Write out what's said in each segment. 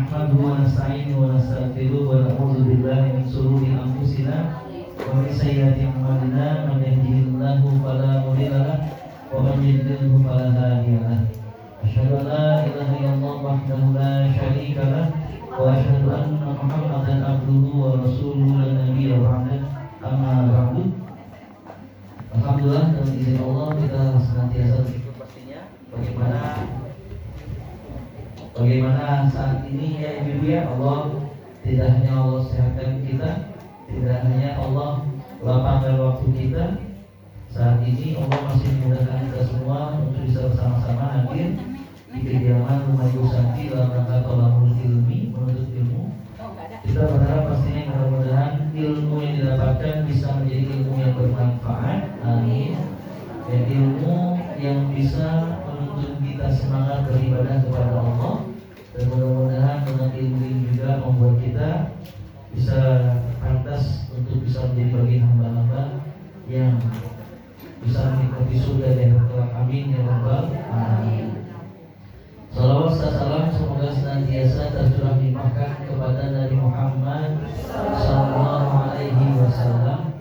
nahmaduhu wa nasta'inuhu wa nastaghfiruh wa na'udzu billahi min shururi anfusina wa min sayyiati a'malina. Man yahdihillahu fala mudilla lahu wa man yudlilhu fala hadiya lahu. Asyhadu an la ilaha illallah wahdahu la syarika lahu wa asyhadu anna Muhammadan abduhu wa rasuluhu la nabiyya ba'dahu. Amma ba'du. Alhamdulillah, dengan izin Allah kita senantiasa bersyukur pastinya bagaimana saat ini ya Ibu ya, Allah tidak hanya Allah sehatkan kita, tidak hanya Allah lapangkan waktu kita. Saat ini Allah masih memudahkan kita semua untuk bisa bersama-sama hadir di kediaman Rumah Ibu Santi dalam rangka tolabul ilmi, menuntut ilmu. Kita berharap pastinya mudah-mudahan ilmu yang didapatkan bisa menjadi ilmu yang bermanfaat. Amin. Dan ilmu yang bisa menuntut kita semangat beribadah kepada Allah. Dan mudah-mudahan dengan ilmu ini juga membuat kita bisa pantas untuk bisa menjadi bagian hamba-hamba yang bisa menikmati surga dan kelak. Amin ya rabbal alamin. Salawat serta salam semoga senantiasa tercurah limpahkan kepada Nabi Muhammad sallallahu alaihi wasallam,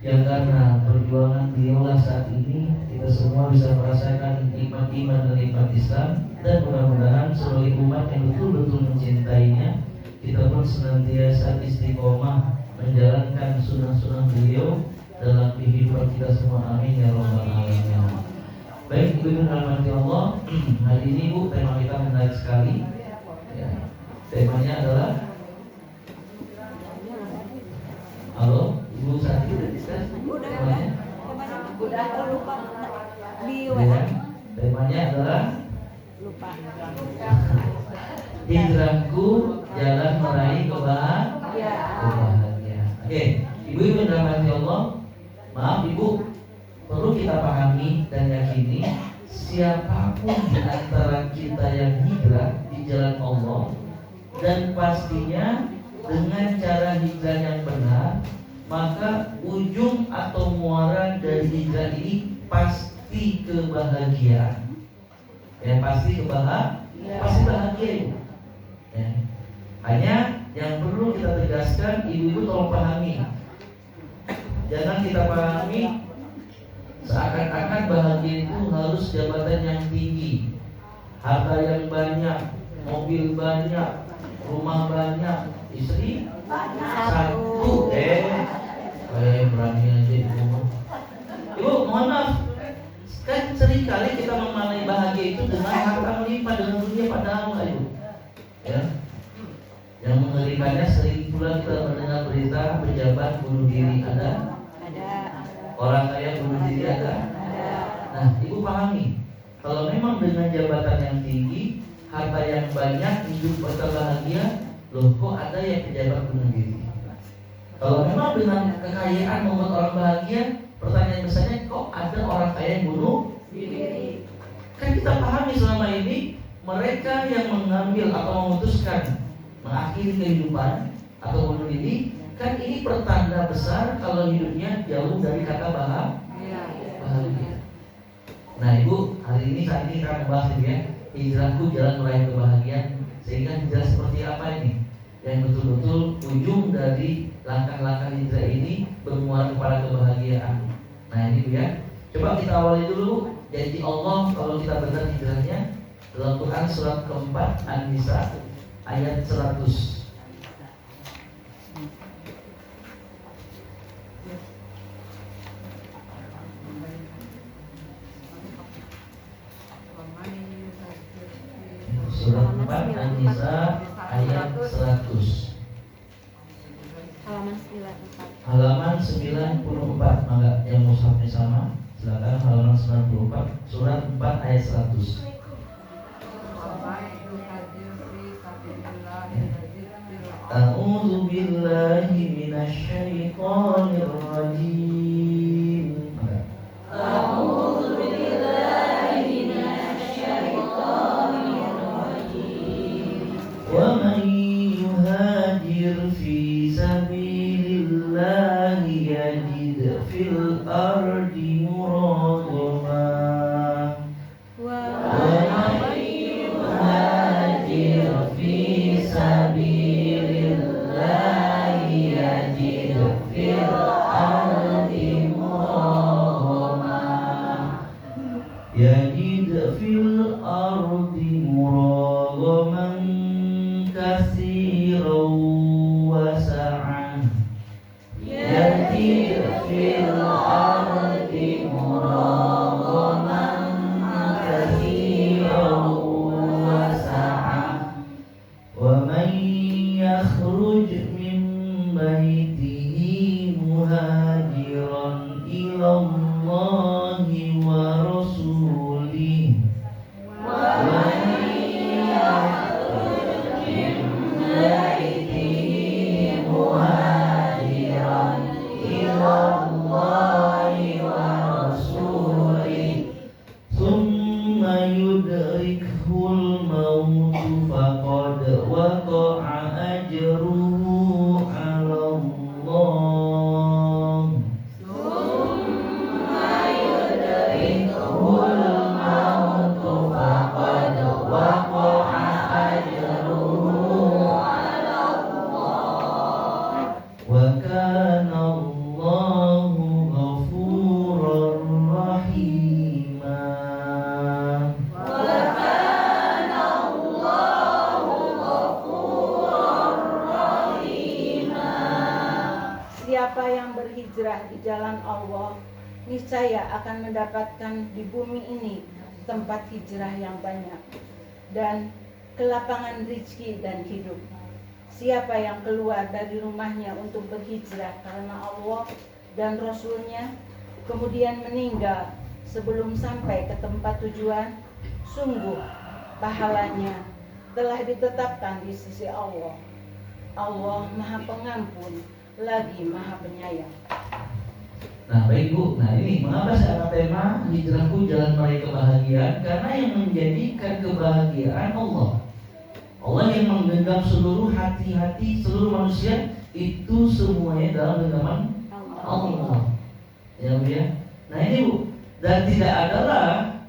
yang karena perjuangan beliaulah saat ini kita semua bisa merasakan nikmat iman dan nikmat Islam. Dan mudah-mudahan sebagai umat yang betul-betul mencintainya, kita pun senantiasa istiqomah menjalankan sunnah-sunnah beliau dalam kehidupan kita semua. Amin ya rabbal alamin. Baik, Ibu dan rahmati Allah, hari ini Bu, tema kita menarik sekali ya. Temanya adalah, halo Ibu Santi, udah discuss temanya? Udah lupa di Ya, WA. temanya adalah Lupa. hijrahku jalan meraih kebahagiaan. Oke, Ibu dan rahmati Allah, maaf Ibu, perlu kita pahami dan yakini siapapun di antara kita yang hijrah di jalan Allah, dan pastinya dengan cara hijrah yang benar, maka ujung atau muara dari hijrah ini pasti kebahagiaan. Ya, pasti pasti bahagia. Ya. Hanya yang perlu kita tegaskan, ibu-ibu tolong pahami. Jangan kita pahami seakan-akan bahagia itu harus jabatan yang tinggi, harta yang banyak, mobil banyak, rumah banyak, istri satu. Berani aja ibu. Ibu, mohon maaf, kan seringkali kita memaknai bahagia itu dengan harta melimpah, dengan dunia, padahal enggak Ibu. Ya. Yang mengerikannya sering pula kita mendengar berita pejabat bunuh diri, ada? Orang kaya bunuh diri, ada? Nah, Ibu pahami, kalau memang dengan jabatan yang tinggi, harta yang banyak, hidup berbahagia, loh kok ada yang pejabat bunuh diri? Kalau memang dengan kekayaan membuat orang bahagia, pertanyaan besarnya, kok ada orang kaya yang bunuh diri? Kan kita pahami selama ini mereka yang mengambil atau memutuskan mengakhiri kehidupan atau bunuh diri, kan ini pertanda besar kalau hidupnya jauh dari kata bahagia. Nah Ibu, hari ini saat ini kita membahas ini ya, hijrahku jalan meraih kebahagiaan. Sehingga hijrah seperti apa ini? Yang betul-betul ujung dari langkah-langkah hijrah ini bermuara kepada kebahagiaan. Nah ini Bu ya, coba kita awali dulu janji Allah kalau kita benar hijrahnya dalam Quran surat keempat An-Nisa ayat 100. Surat 4 An-Nisa ayat 100. Halaman 94. Mangga yang mushafnya sama, silakan halaman 94, surat 4 ayat 100. A'udzu billahi minasy syaithanir rajim. A'udzu billahi minasy syaithanir rajim. Wa man yuhajir fi sabilillahi yajid fil ardi muraghama wa man yuhajir fi fi sabilillah yajid fil ardi muraghamah yajid fil ardi muraghaman katsiran wa sa'an yajid fil ardi muraghaman katsiran wa sa'an wa man yakhruj min baitihi muhajiran ila Allahi wa rasulih wa man yakhruj min baitihi muhajiran ila Allahi wa rasulih thumma yudrikhul mautu faqad waqa'a ajruhu 'ala Allah thumma yudrikhul mautu faqad waqa'a ajruhu 'ala Allah wa kana Allahu ghafurar rahima Siapa yang berhijrah di jalan Allah, niscaya akan mendapatkan di bumi ini tempat hijrah yang banyak dan kelapangan rizki dan hidup. Siapa yang keluar dari rumahnya untuk berhijrah karena Allah dan Rasulnya, kemudian meninggal sebelum sampai ke tempat tujuan, sungguh pahalanya telah ditetapkan di sisi Allah. Allah Maha Pengampun lagi Maha Penyayang. Nah baik Bu, nah ini mengapa saya angkat tema hijrahku jalan meraih kebahagiaan? Karena yang menjadikan kebahagiaan Allah. Allah yang menggenggam seluruh hati-hati seluruh manusia itu semuanya dalam genggaman Allah. Ya Bu ya. Nah ini Bu, dan tidak adalah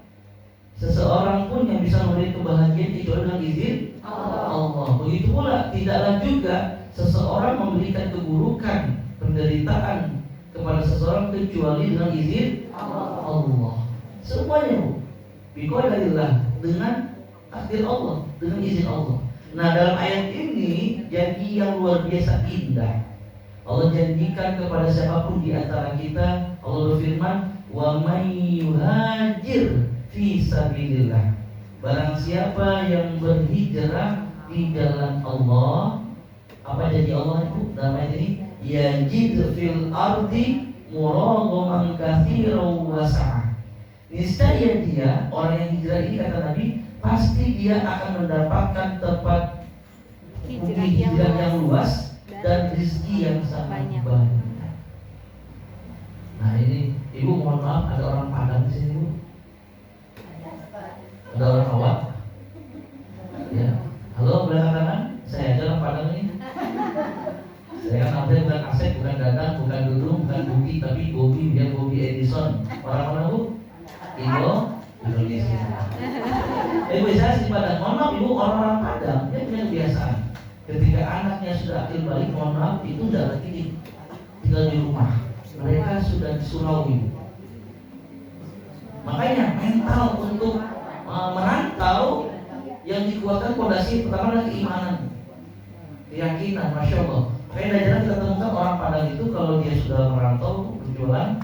seseorang pun yang bisa memberi kebahagiaan kecuali dengan izin Allah. Begitu pula tidaklah juga seseorang memberikan keburukan, penderitaan kepada seseorang kecuali dengan izin Allah. Semuanya Bu, biqadarillah, dengan takdir Allah, dengan izin Allah. Nah dalam ayat ini janji yang luar biasa indah. Allah janjikan kepada siapapun di antara kita, Allah berfirman, wa may yuhajir fi sabilillah. Barang siapa yang berhijrah di jalan Allah, apa janji Allah itu dalam ayat ini? Yajid fil ardi muraghaman katsiran wa sa'ah. Niscaya dia, orang yang hijrah ini kata Nabi, pasti dia akan mendapatkan tempat hijrah yang luas dan rezeki yang sangat banyak. Nah ini Ibu mohon maaf, ada orang Padang di sini Bu. Ada orang awak. Ya. Halo belakang kanan, saya aja orang Padang ini. Saya kan namanya bukan Asep, bukan Dadang, bukan Dudung, bukan Buki, tapi Bobby, dia Bobby Edison. Orang mana Bu? Indonesia. Ibu saya di Padang, mohon maaf Ibu, orang-orang Padang dia punya kebiasaan. Ketika anaknya sudah akil balik, mohon maaf itu udah lagi tinggal di rumah. Mereka sudah di surau Ibu. Makanya mental untuk merantau yang dikuatkan fondasi pertama adalah keimanan, keyakinan, masya Allah. Makanya jarang kita temukan orang Padang itu kalau dia sudah merantau berjualan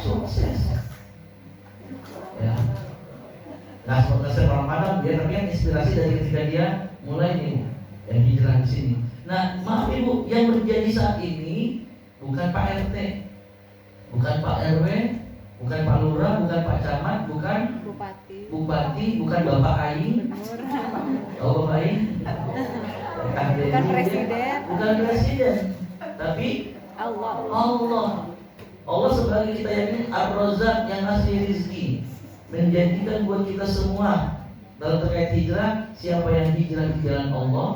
sukses. Ya. Nah, sebagai orang Padang dia tapi yang inspirasi dari ketika dia mulai nih yang hijrah di sini. Nah, maaf Ibu, yang terjadi saat ini bukan Pak RT, bukan Pak RW, bukan Pak Lurah, bukan Pak Camat, bukan Bupati, bukan Bapak Aing. Oh Bapak Aing. Bukan presiden. Bukan presiden, tapi Allah sebagai kita yakin Ar-Razzaq yang ngasih rizki, menjanjikan buat kita semua dalam terkait hijrah. Siapa yang hijrah di jalan Allah,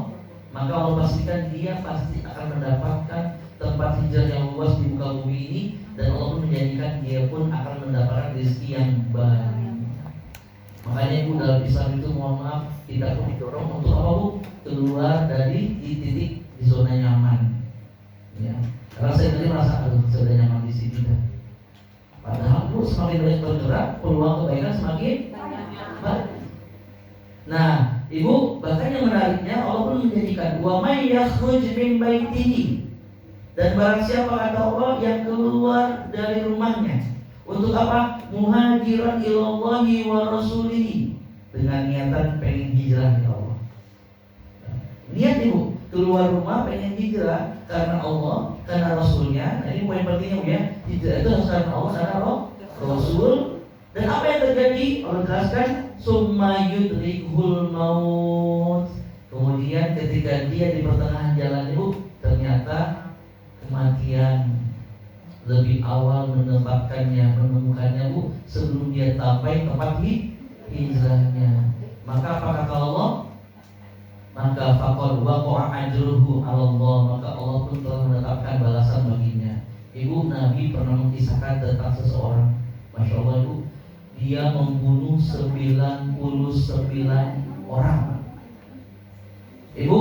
maka Allah pastikan dia pasti akan mendapatkan tempat hijrah yang luas di muka bumi ini, dan Allah pun menjanjikan dia pun akan mendapatkan rezeki yang banyak. Makanya ibu dalam Islam itu mohon maaf kita pun didorong untuk apa bu? Keluar dari titik di zona nyaman. Ya. Karena saya tadi merasa aduh sudah nyaman di sini dah. Padahal bu semakin banyak bergerak peluang kebaikan semakin banyak. Nah, ibu bahkan yang menariknya Allah pun menjadikan wa may yakhruj min baitihi, dan barang siapa kata Allah yang keluar dari rumahnya untuk apa? Muhajiran ilallahi wa rasulihi, dengan niatan pengen hijrah ya Allah. Niat ibu keluar rumah pengen hijrah karena Allah, karena Rasulnya. Nah, ini poin pentingnya ya. Hijrah itu harus karena Allah, karena Rasul. Dan apa yang terjadi? Allah jelaskan summa yudrikhul maut. Kemudian ketika dia di pertengahan jalan ibu, ternyata kematian lebih awal menemukannya bu, sebelum dia sampai tempat hijrahnya. Maka apa kata Allah? Maka faqad waqa'a ajruhu 'ala Allah, maka Allah pun telah menetapkan balasan baginya. Ibu, Nabi pernah mengisahkan tentang seseorang, Masya Allah ibu, dia membunuh 99 orang. Ibu,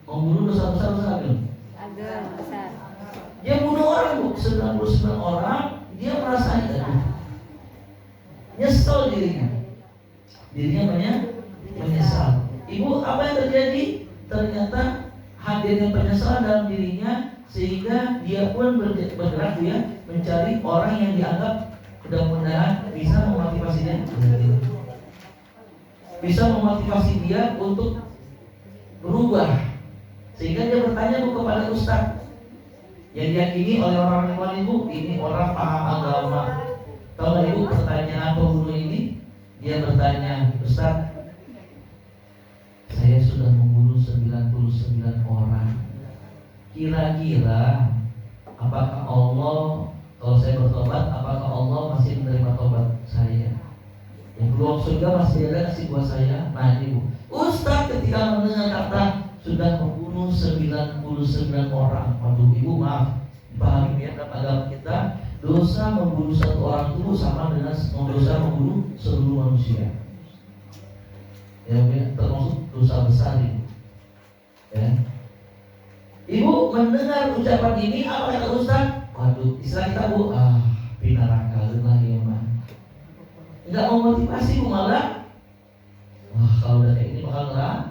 membunuh dosa besar belum? Agak besar. Dia bunuh orang bu, 99 orang. Dia merasa nyesel dirinya menyesal. Ibu, apa yang terjadi? Ternyata hadirnya penyesalan dalam dirinya, sehingga dia pun bergerak ya, mencari orang yang dianggap mudah-mudahan bisa memotivasi dia, bisa memotivasi dia untuk berubah. Sehingga dia bertanya bu kepada ustaz yang diyakini oleh orang lain ibu, ini orang paham agama. Tahu nggak ibu pertanyaan pembunuh ini? Dia bertanya, Ustaz, saya sudah membunuh 99 orang. Kira-kira apakah Allah, kalau saya bertobat, apakah Allah masih menerima tobat saya? Yang peluang surga masih ada kasih buat saya? Nah ibu, Ustaz ketika mendengar kata sudah membunuh 99 orang. Waduh ibu maaf, pahami ya, dalam agama kita dosa membunuh satu orang itu sama dengan dosa membunuh seluruh manusia. Ya, termasuk dosa besar ibu. Ya. Ibu mendengar ucapan ini, apa kata Ustaz? Waduh, istilah kita bu, pinaraka lah ya mah. Enggak mau motivasi bu, malah wah kalau udah kayak ini bakal neraka.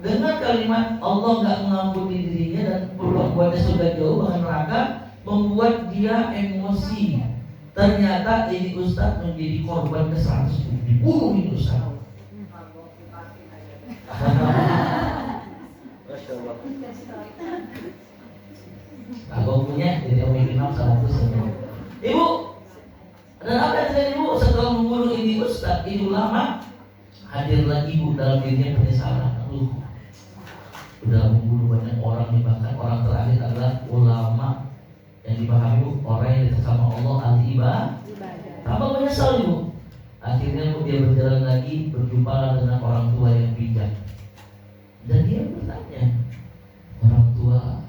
Dengan kalimat Allah nggak mengampuni dirinya dan peluang buatnya sudah jauh bahkan neraka, membuat dia emosi. Ternyata ini Ustaz menjadi korban ke-100, dibunuh ini Ustaz. Masya Allah. Aku punya jadi Om Imam 100. Ibu, dan apa yang terjadi ibu setelah membunuh ini Ustaz, ini ulama, hadirlah ibu dalam dirinya penyesalan. Udah membunuh banyak orang nih, bahkan orang terakhir adalah ulama yang dipahami orang yang dekat sama Allah, ahli ibadah. Tambah menyesal ibu. Akhirnya dia berjalan lagi, berjumpa dengan orang tua yang bijak, dan dia bertanya, orang tua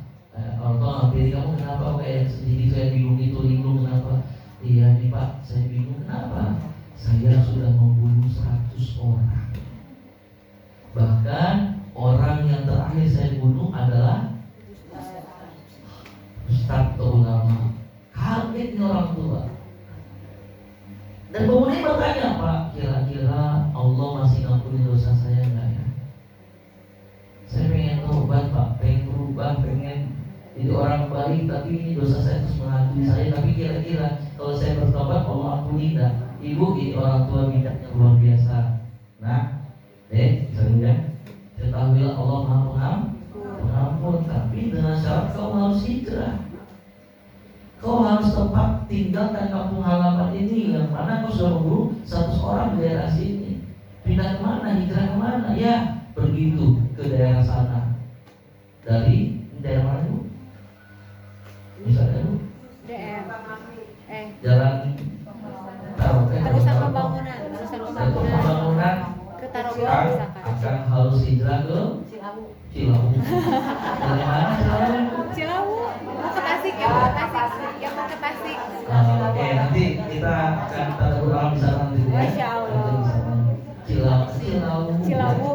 hampir kamu kenapa kayak sedih gitu, yang bingung itu linglung kenapa? Iya nih Pak, saya bingung kenapa? Saya sudah membunuh 100 orang. Bahkan orang yang terakhir saya bunuh adalah ustaz atau ulama. Kaget nih orang tua. Dan pemuda bertanya, Pak, kira-kira Allah masih ngampuni dosa saya enggak ya? Saya pengen tobat Pak, pengen berubah, pengen jadi orang baik, tapi ini dosa saya terus menghantui saya. Tapi kira-kira kalau saya bertobat Allah ampuni enggak? Ibu, ini orang tua bijaknya luar biasa. Nah, selanjutnya ketahuilah Allah Maha Pengampun, tapi dengan syarat kau harus hijrah. Kau harus tempat tinggalkan kampung halaman ini yang mana kau sudah membunuh 100 orang di daerah sini. Pindah kemana? Hijrah kemana? Ya, begitu ke daerah sana. Dari daerah mana bu? Misalnya bu? DM. Jalan Terusan pembangunan. Ke Tarogong misalkan. Akan harus hijrah ke Cilawu. Dari mana Cilawu? Cilawu. Mau ke Tasik ya, mau ke Tasik. Yang mau ke Tasik. Oke, nanti kita akan tanda berdoa di sana nanti. Masya Allah. Cilawu.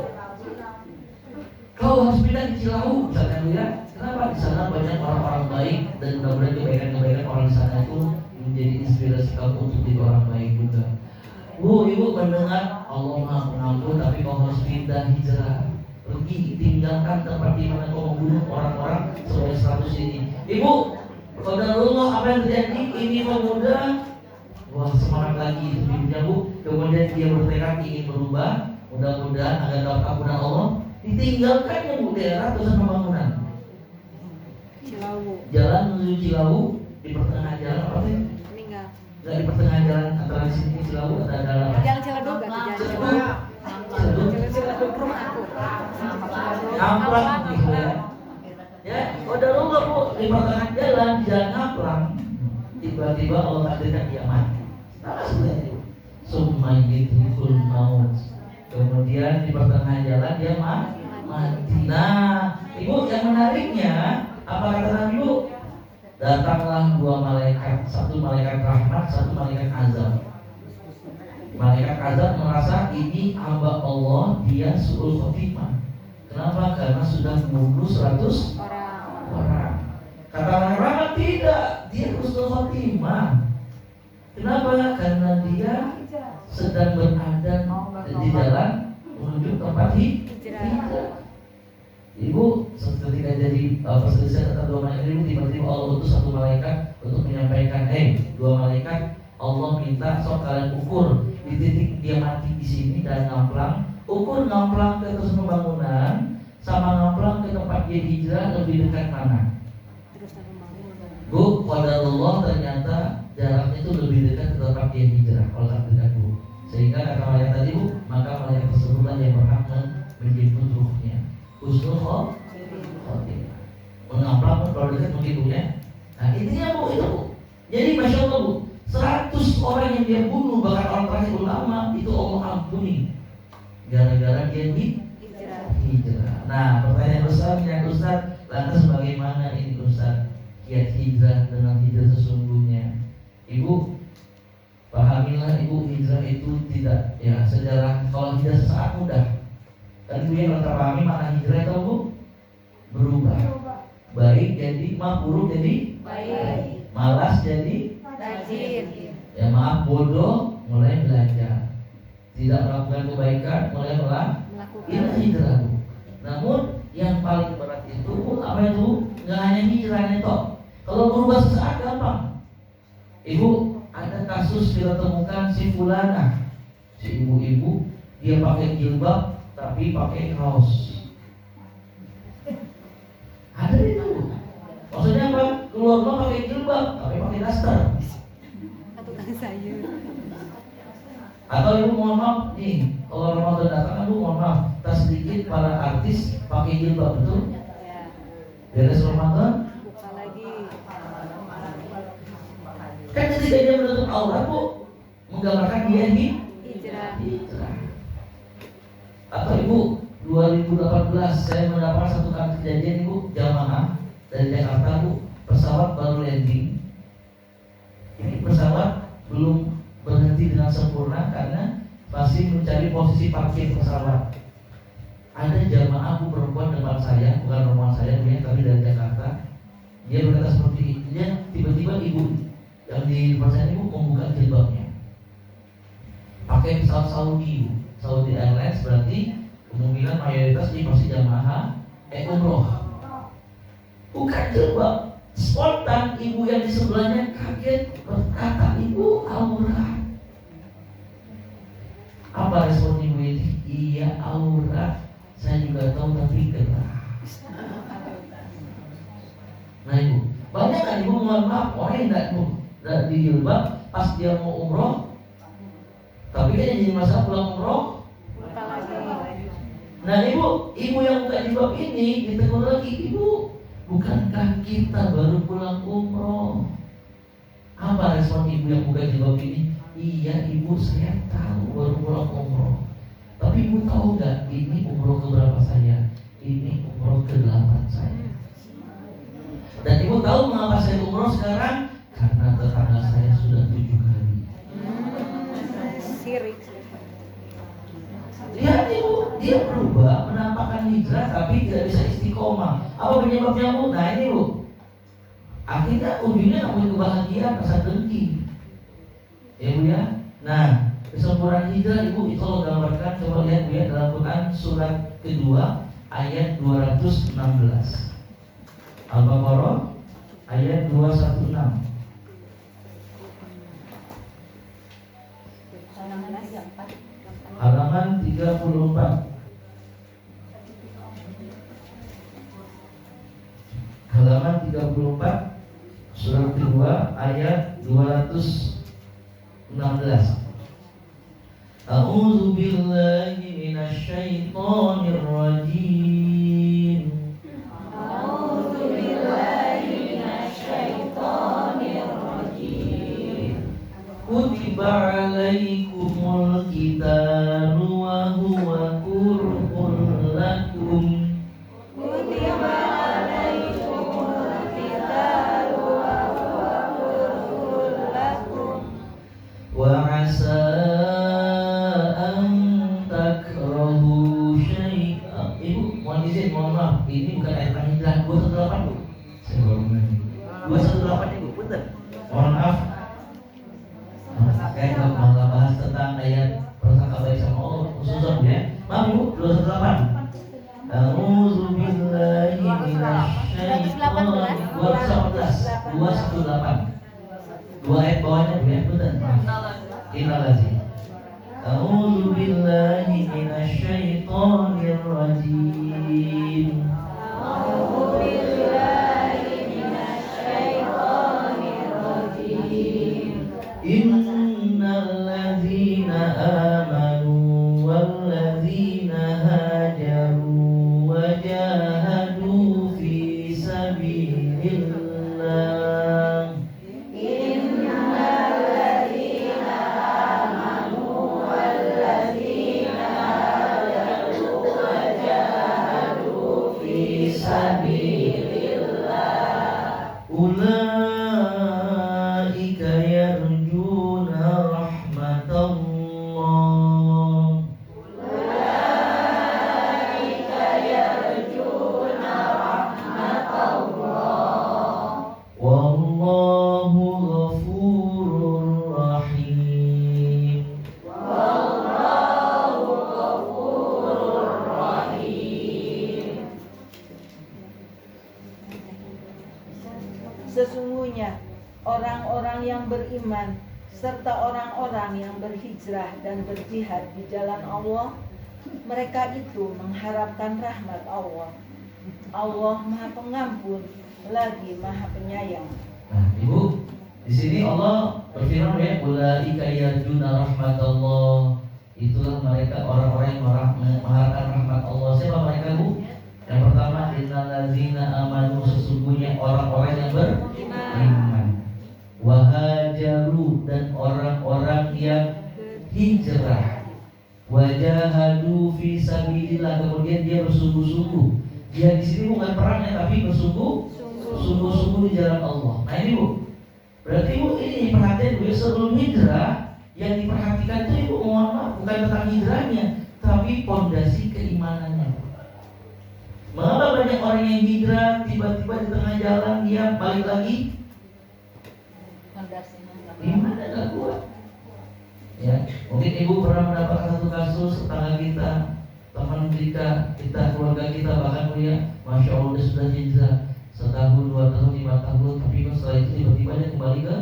Kau harus pindah ke Cilawu, misalkan ya. Kenapa? Di sana banyak orang-orang baik dan mudah-mudahan kebaikan-kebaikan orang di sana itu menjadi inspirasi kamu untuk jadi orang baik juga. Bu, ibu mendengar Allah Maha Pengampun, tapi kau harus pindah hijrah, pergi tinggalkan tempat di mana kau membunuh orang-orang sesuai status ini. Ibu, qadarullah, apa yang terjadi? Ini pemuda, wah semangat lagi hidupnya bu. Kemudian dia bertekad ingin berubah, mudah-mudahan agar dapat ampunan Allah. Ditinggalkannya bu daerah terus pembangunan. Cilawu. Jalan menuju Cilawu, di pertengahan jalan apa sih? Meninggal. Nggak di pertengahan jalan antara sini Cilawu ada jalan apa? Jalan Ciledug atau jalan Ciledug. Ciledug rumah aku. Ngamplang gitu ya. Ya, qadarullah bu, di pertengahan jalan di jalan ngamplang, tiba-tiba Allah takdirkan dia mati. Nah, seperti itu. Summayyidul maut. Kemudian di pertengahan jalan dia mati. Nah, ibu yang menariknya apa kata Nabi bu? Datanglah dua malaikat, satu malaikat rahmat, satu malaikat azab. Malaikat azab merasa ini hamba Allah, dia su'ul khotimah. Kenapa? Karena sudah membunuh 100 orang. Kata malaikat rahmat tidak, dia husnul khotimah. Kenapa? Karena dia sedang berada di jalan menuju tempat hijrah. Ibu ketika jadi perselisihan antara dua malaikat ini, tiba-tiba Allah utus satu malaikat untuk menyampaikan, dua malaikat, Allah minta sok kalian ukur di titik dia mati di sini dan ngamplang, ukur ngamplang ke terus pembangunan sama ngamplang ke tempat dia hijrah lebih dekat mana? Bu, qadarullah ternyata jaraknya itu lebih dekat ke tempat dia hijrah kalau tak dekat bu. Sehingga kata malaikat tadi bu, maka malaikat tersebutlah yang berhak menjemput ruhnya. Husnul khotimah. Mengamplang kalau dekat begitu ya. Nah intinya bu itu bu. Jadi masya Allah bu, 100 orang yang dia bunuh bahkan orang terakhir ulama itu Allah ampuni gara-gara dia hijrah. Nah pertanyaan besarnya Ustaz, lantas bagaimana ini Ustaz kiat hijrah dengan hijrah sesungguhnya? Ibu pahamilah ibu, hijrah itu tidak ya sejarah. Kalau hijrah sesaat mudah. Dan ibu yang pahami makna hijrah itu bu, berubah. Baik jadi buruk jadi baik. Malas jadi Rajin. ya maaf bodoh mulai belajar. Tidak melakukan kebaikan mulai melakukan. Itu hijrah bu. Namun yang paling berat itu bu, apa itu? Nggak hanya hijrahnya toh. Kalau berubah sesaat gampang. Ibu ada kasus kita temukan si fulana, si ibu-ibu dia pakai jilbab tapi pakai kaos. Ada itu. Maksudnya apa? Keluar rumah pakai jilbab tapi pakai daster. Tukang sayur. Atau ibu mohon maaf nih, kalau Ramadan datang ibu mohon maaf, tak sedikit para artis pakai jilbab betul? Ya. Beres Ramadan Buka lagi. kan ketika dia menutup aurat bu, menggambarkan dia Hijrah. Atau ibu 2018 saya mendapatkan satu kali kejadian ibu, jamaah dari Jakarta bu, pesawat baru landing. Ini pesawat belum berhenti dengan sempurna karena masih mencari posisi parkir pesawat. Ada jamaah bu perempuan depan saya, bukan rombongan saya dia, tapi dari Jakarta. Dia berkata seperti ini, dia tiba-tiba ibu yang di depan saya ibu membuka jilbabnya. Pakai pesawat Saudi bu. Saudi Airlines berarti kemungkinan mayoritas ini pasti jamaah umroh. Bukan jilbab. Spontan ibu yang di sebelahnya kaget berkata, ibu aurat. Apa respon ibu ini? Iya aurat. Saya juga tahu tapi gerah. Nah ibu, banyak kan ibu mohon maaf orang yang tidak di jilbab pas dia mau umroh, tapi kan yang jadi masalah pulang umroh. Buka lagi. Nah ibu yang buka jilbab ini ditegur lagi, ibu bukankah kita baru pulang umroh? Apa respon ibu yang buka jilbab ini? Iya ibu saya tahu baru pulang umroh. Tapi ibu tahu nggak ini umroh keberapa saya? Ini umroh ke-8 saya. Dan ibu tahu mengapa saya umroh sekarang? Karena tetangga saya sudah 7 kali. Sirik. Ya hijrah tapi tidak bisa istiqomah. Apa penyebabnya Bu? Nah ini Bu, akhirnya ujungnya nggak punya kebahagiaan, rasa dengki. Ya Bu ya. Nah, kesempurnaan hijrah Ibu itu kalau gambarkan, coba lihat Bu ya dalam Quran surat kedua ayat 216. Al-Baqarah ayat 216. Halaman 34. Halaman 34 surat kedua ayat 216. A'udzu billahi minasy syaithanir rajim. A'udzu billahi minasy syaithanir rajim. Kutiba 'alaikumul qitalu wa huwa kurhun lakum. Kutiba alaikumul qitalu wa huwa kurhun lakum. Wa 'asa an takrahu syai'an. Ibu, mohon izin, mohon maaf, ini bukan ayat hijrah 218 Bu. Saya baru mengerti. 218 Ibu, benar. Mohon maaf. Saya nggak mau bahas tentang ayat prasangka baik sama Allah khususnya ya. Maaf Bu, 218. A'udzu billahi minasy syaithanir 218. Dua ayat bawahnya Bu ya, benar. Terima kasih. A'udzu billahi minasy syaithanir rajim. A'udzu billahi minasy syaithanir rajim. Innal ladzina amanu wal ladzina hajaru wa jahadu fi sabilillah. Innal ladzina amanu wal ladzina hajaru wa jahadu fi sabilillah. Ulaika yarjuna rahmatallah. Ulaika yarjuna rahmatallah. Wallahu ghafurur rahim. Wallahu ghafurur rahim. Sesungguhnya orang-orang yang beriman serta orang-orang yang berhijrah dan berjihad di jalan Allah, mereka itu mengharapkan rahmat Allah. Allah Maha Pengampun lagi Maha Penyayang. Nah, Ibu, di sini Allah berfirman ya, ulaika yarjuna rahmatallah. Itulah mereka orang-orang yang mengharapkan rahmat Allah. Siapa mereka Bu? Yang pertama, innal ladzina amanu, sesungguhnya orang-orang yang beriman. Wahajaru, dan orang-orang yang hijrah. Wajahadu fi sabilillah, kemudian dia bersungguh-sungguh. Dia di sini bukan perangnya tapi bersungguh-sungguh di jalan Allah. Nah ini Bu, berarti Bu ini perhatian Bu, sebelum hijrah yang diperhatikan itu Ibu mohon maaf bukan tentang hijrahnya, tapi pondasi keimanannya. Mengapa banyak orang yang hijrah tiba-tiba di tengah jalan dia balik lagi? Iman adalah kuat. Ya, mungkin Ibu pernah mendapatkan satu kasus tetangga kita, teman kita, keluarga kita bahkan dia, masya Allah dia sudah hijrah setahun, 2 tahun, 5 tahun, tapi setelah itu tiba-tiba dia kembali ke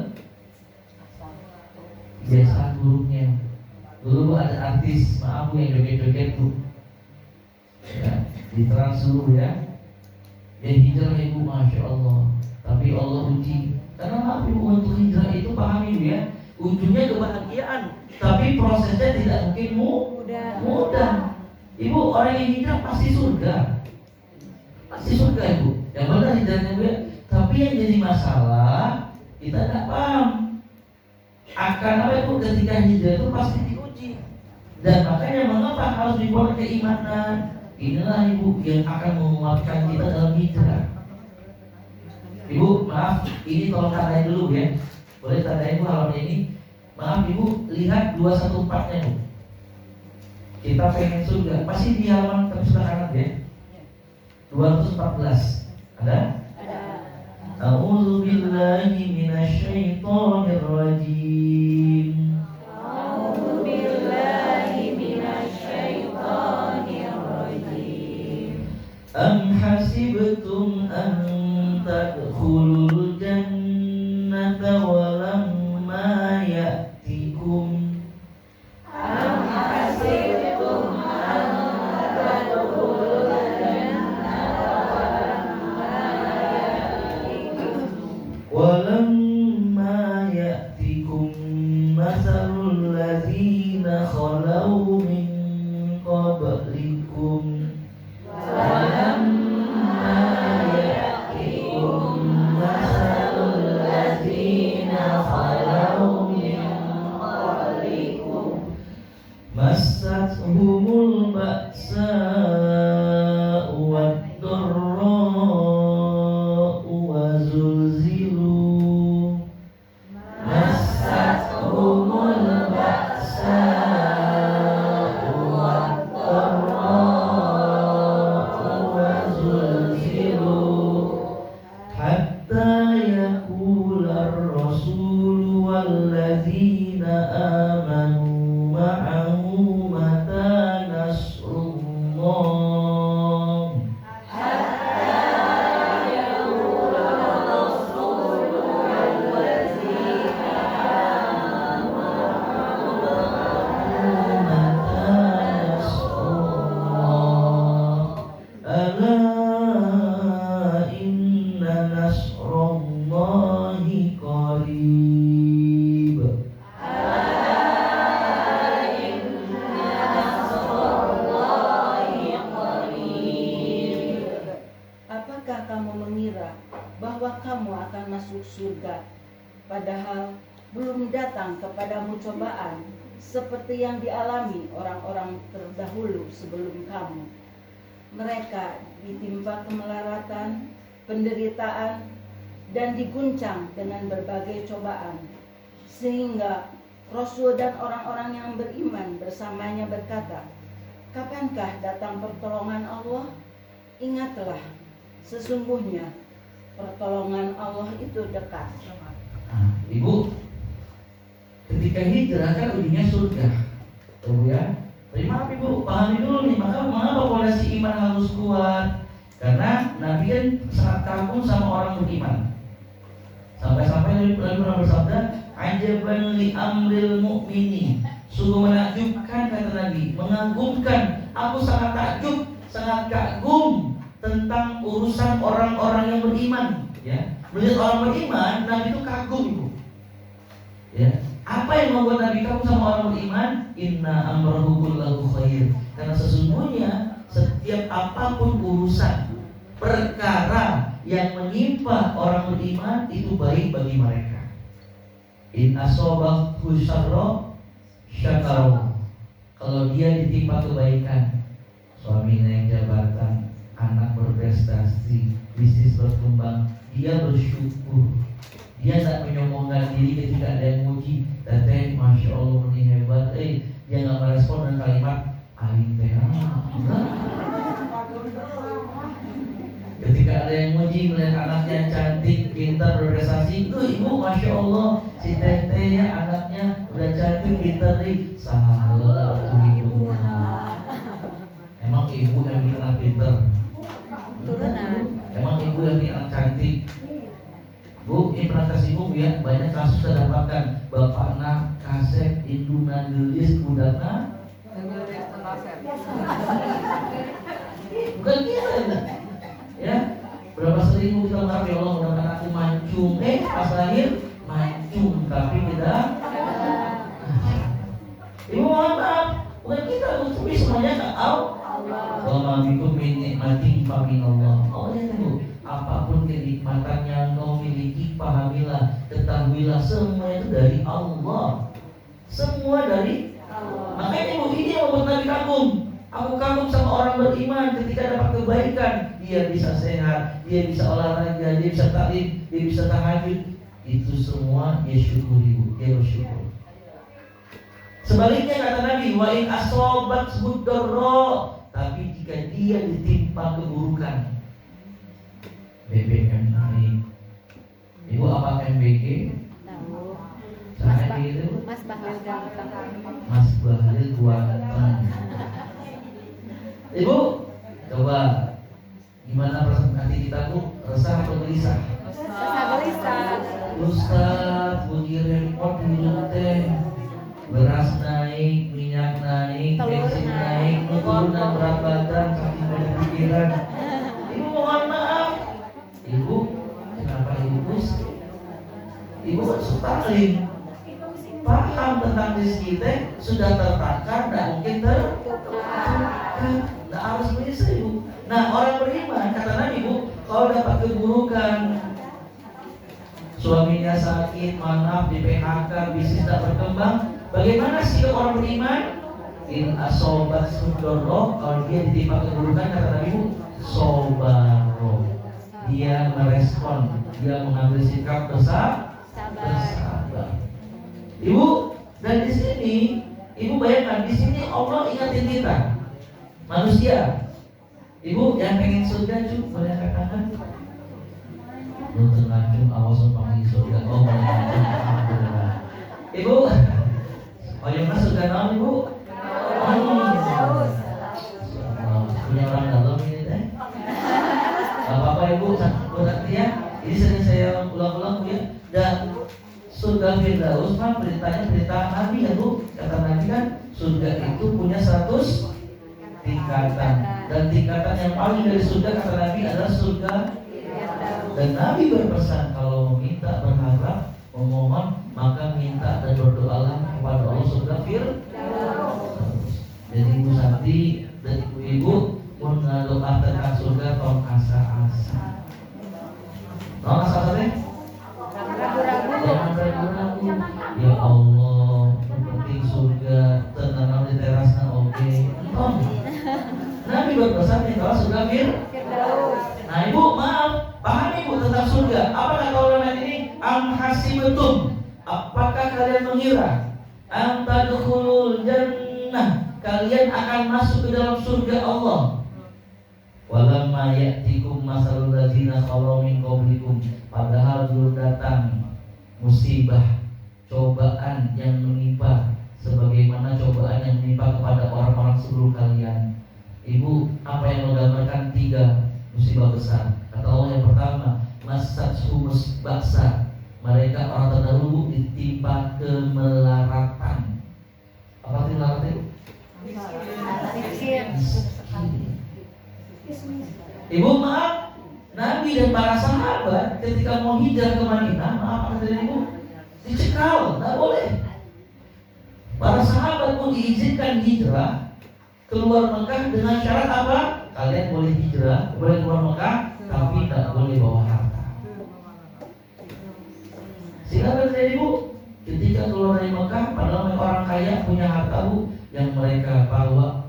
kebiasaan buruknya. Dulu ada artis, maaf Bu, yang joget-joget Bu, ya, di Trans dulu ya, dia hijrah Ibu, masya Allah, tapi Allah uji. Karena maaf Ibu, untuk hijrah itu pahami Bu ya, ujungnya kebahagiaan, tapi prosesnya tidak mungkin mudah. Ibu, orang yang hijrah pasti surga, Ibu. Yang benar hijrahnya Bu ya. Tapi yang jadi masalah kita tidak paham akan apa itu ketika hijrah itu pasti diuji. Dan makanya mengapa harus dibuat keimanan? Inilah Ibu yang akan menguatkan kita dalam hijrah. Ibu, maaf, ini tolong tandain dulu ya. Boleh tandain Bu halaman ini. Maaf Ibu, lihat 214-nya Bu. Kita pengen surga. Masih di halaman tapi sudah kanan ya. 214. Ada? A'udzu billahi minasyaitonir rajim. A'udzu billahi minasyaitonir rajim. Am hasibtum an tadkhulul jannata wa lamma ya'tikum Am hasibtum an tadkhulul walamma ya'tikum mathalul ladzina khalau min qablikum walamma ya'tikum mathalul ladzina khalau min qablikum massathumul ba'sa'u wad-dharra'u wa zulzilu massathumul ba'sa'u wad-dharra'u wa zulzilu hatta yaqular rasul walladzina amanu ma'ahu mata nasrullah ala inna nasrullahi qarib. Apakah kamu mengira bahwa kamu akan masuk surga, padahal belum datang kepadamu cobaan seperti yang dialami orang-orang terdahulu sebelum kamu? Mereka ditimpa kemelaratan, penderitaan, dan diguncang dengan berbagai cobaan, sehingga Rasul dan orang-orang yang beriman bersamanya berkata, "Kapankah datang pertolongan Allah?" Ingatlah, sesungguhnya pertolongan Allah itu dekat. Ibu, ketika hijrah kan ujungnya surga, Ibu ya. Tapi maaf Ibu, pahami dulu nih, maka mengapa fondasi iman harus kuat? Karena Nabi kan sangat kagum sama orang beriman. Sampai-sampai Nabi pernah bersabda, "Ajaban li amril mu'mini." Sungguh menakjubkan, kata Nabi, mengagumkan. Aku sangat takjub, sangat kagum tentang urusan orang-orang yang beriman. Ya, melihat orang beriman, Nabi itu kagum Ibu. Ya, apa yang membuat Nabi kagum sama orang beriman? Inna amrahu kullahu khair. Karena sesungguhnya setiap apapun urusan perkara yang menimpa orang beriman itu baik bagi mereka. In asobahu syarra syakara. Kalau dia ditimpa kebaikan, suami naik jabatan, anak berprestasi, bisnis berkembang, dia bersyukur. Dia tak menyombongkan diri ketika ada yang muji. Teteh, masya Allah ini hebat. Dia nggak merespon dengan kalimat aing teh. Ketika ada yang muji melihat anaknya cantik, pintar, berprestasi, itu ibu masya Allah si teteh ya anaknya udah cantik, pintar nih. Salah ibu. Emang ibu yang bikin anak pintar? Emang ibu yang bikin anak cantik? Bu, ini pernah kasih ibu ya, banyak kasus saya dapatkan. Bapakna kaset induna gelis budakna bukan kita ya. Berapa sering kita mengharap ya Allah mudah-mudahan aku mancung, pas lahir mancung tapi tidak. Ibu mohon maaf, bukan kita, tapi semuanya ke Allah. Wa bikum min nikmatin fa min Allah. Oh ya Bu, apapun kenikmatan yang kau miliki, pahamilah, ketahuilah semua itu dari Allah. Semua dari Allah. Makanya Ibu ini yang membuat Nabi kagum. Aku kagum sama orang beriman ketika dapat kebaikan. Dia bisa sehat, dia bisa olahraga, dia bisa taklim, dia bisa tahajud. Itu semua dia syukuri Ibu, dia bersyukur. Sebaliknya kata Nabi, wa in asobat darra, tapi jika dia ditimpa keburukan, BBM naik. Ibu apa MBG? Tahu. Saya gitu. Mas Bahlil ganteng. Mas Bahlil ganteng. Ibu, coba gimana perasaan hati kita Bu? Resah atau gelisah? Gelisah. Ustaz, bunyi repot hidup teh. Beras naik, minyak naik, Telur bensin naik. naik, nurunan berat badan, saking banyak pikiran. Ibu mohon maaf. Ibu, kenapa ibu pusing? Ibu kan sutalim, paham tentang rezeki teh, sudah tertakar, tidak mungkin tertukar. Tidak harus bisa ibu. Nah orang beriman kata Nabi Bu, kalau dapat keburukan, suaminya sakit, maaf di PHK, bisnis tidak berkembang, bagaimana sikap orang beriman? In asobat sudorroh, kalau dia ditimpa keburukan kata Nabi Bu, sobaro, dia merespon, dia mengambil sikap bersabar. Ibu, dan di sini ibu bayangkan, di sini Allah ingatin kita manusia. Ibu yang pengen surga cu, boleh angkat tangan. Lu tenang awas panggil surga. Oh boleh angkat. Alhamdulillah. Ibu, oh yang masuk surga naon ibu? Punya orang dalam ini teh. Gak apa-apa ibu, buat ya. Ini sering saya ulang-ulang Bu ya. Dan surga Firdaus mah perintahnya perintah Nabi ya Bu. Kata Nabi kan surga itu punya 100 tingkatan, dan tingkatan yang paling dari surga kata Nabi adalah surga. Dan Nabi berpesan kalau meminta, berharap, memohon, maka minta dan berdoalah kepada Allah surga Firdaus. Jadi Ibu Santi dan ibu-ibu mendoakan surga tong asa-asa. Tong asa-asa deh. Jangan ragu-ragu. Ya Allah, yang penting surga, tenang di terasnya oke. Tong. Nabi berpesan minta surga Firdaus. Nah ibu maaf, paham ibu tentang surga. Apa kata ulama ini? Am hasibatum, apakah kalian mengira an tadkhulul jannah, kalian akan masuk ke dalam surga Allah? Walamma ya'tikum masalul ladzina khalu min qablikum, padahal belum datang musibah, cobaan yang menimpa sebagaimana cobaan yang menimpa kepada orang-orang sebelum kalian. Ibu, apa yang menggambarkan 3 musibah besar? Kata Allah yang pertama, masathumus baksa, mereka orang terdahulu ditimpa kemelaratan. Apa arti melaratan? Miskin. Ibu maaf, Nabi dan para sahabat ketika mau hijrah ke Madinah, maaf kata ibu, dicekal, tidak boleh. Para sahabat pun diizinkan hijrah keluar Mekah dengan syarat apa? Kalian boleh hijrah, boleh keluar Mekah, tapi tidak boleh bawa harta. Sehingga terjadi Bu, ketika keluar dari Mekah, padahal mereka orang kaya punya harta Bu, yang mereka bawa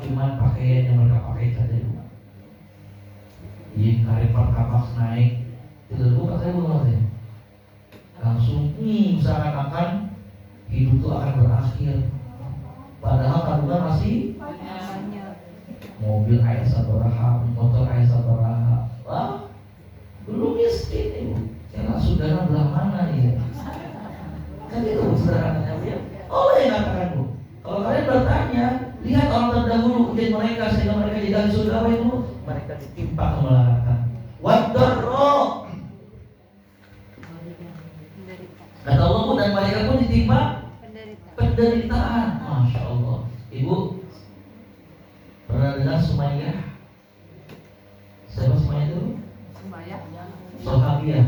cuma pakaian yang mereka pakai saja Bu. Iya, hari pertama naik, tidak Bu, katanya Bu ya. Langsung seakan-akan hidup itu akan berakhir. Padahal kandungan masih mobil ayah sabaraha, motor ayah sabaraha. Wah, belum miskin ibu. Ya saudara belah mana ya? Kan itu sederhananya ya. Oh yang katakan Bu, kalau kalian bertanya, lihat orang terdahulu ujian mereka sehingga mereka jadi ahli surga itu, mereka ditimpa kemelaratan. Wadarro. Kata Allah Bu, dan mereka pun ditimpa penderitaan. Masya Allah. Ibu pernah dengar Sumayyah? Siapa Sumayyah itu? Sahabiah,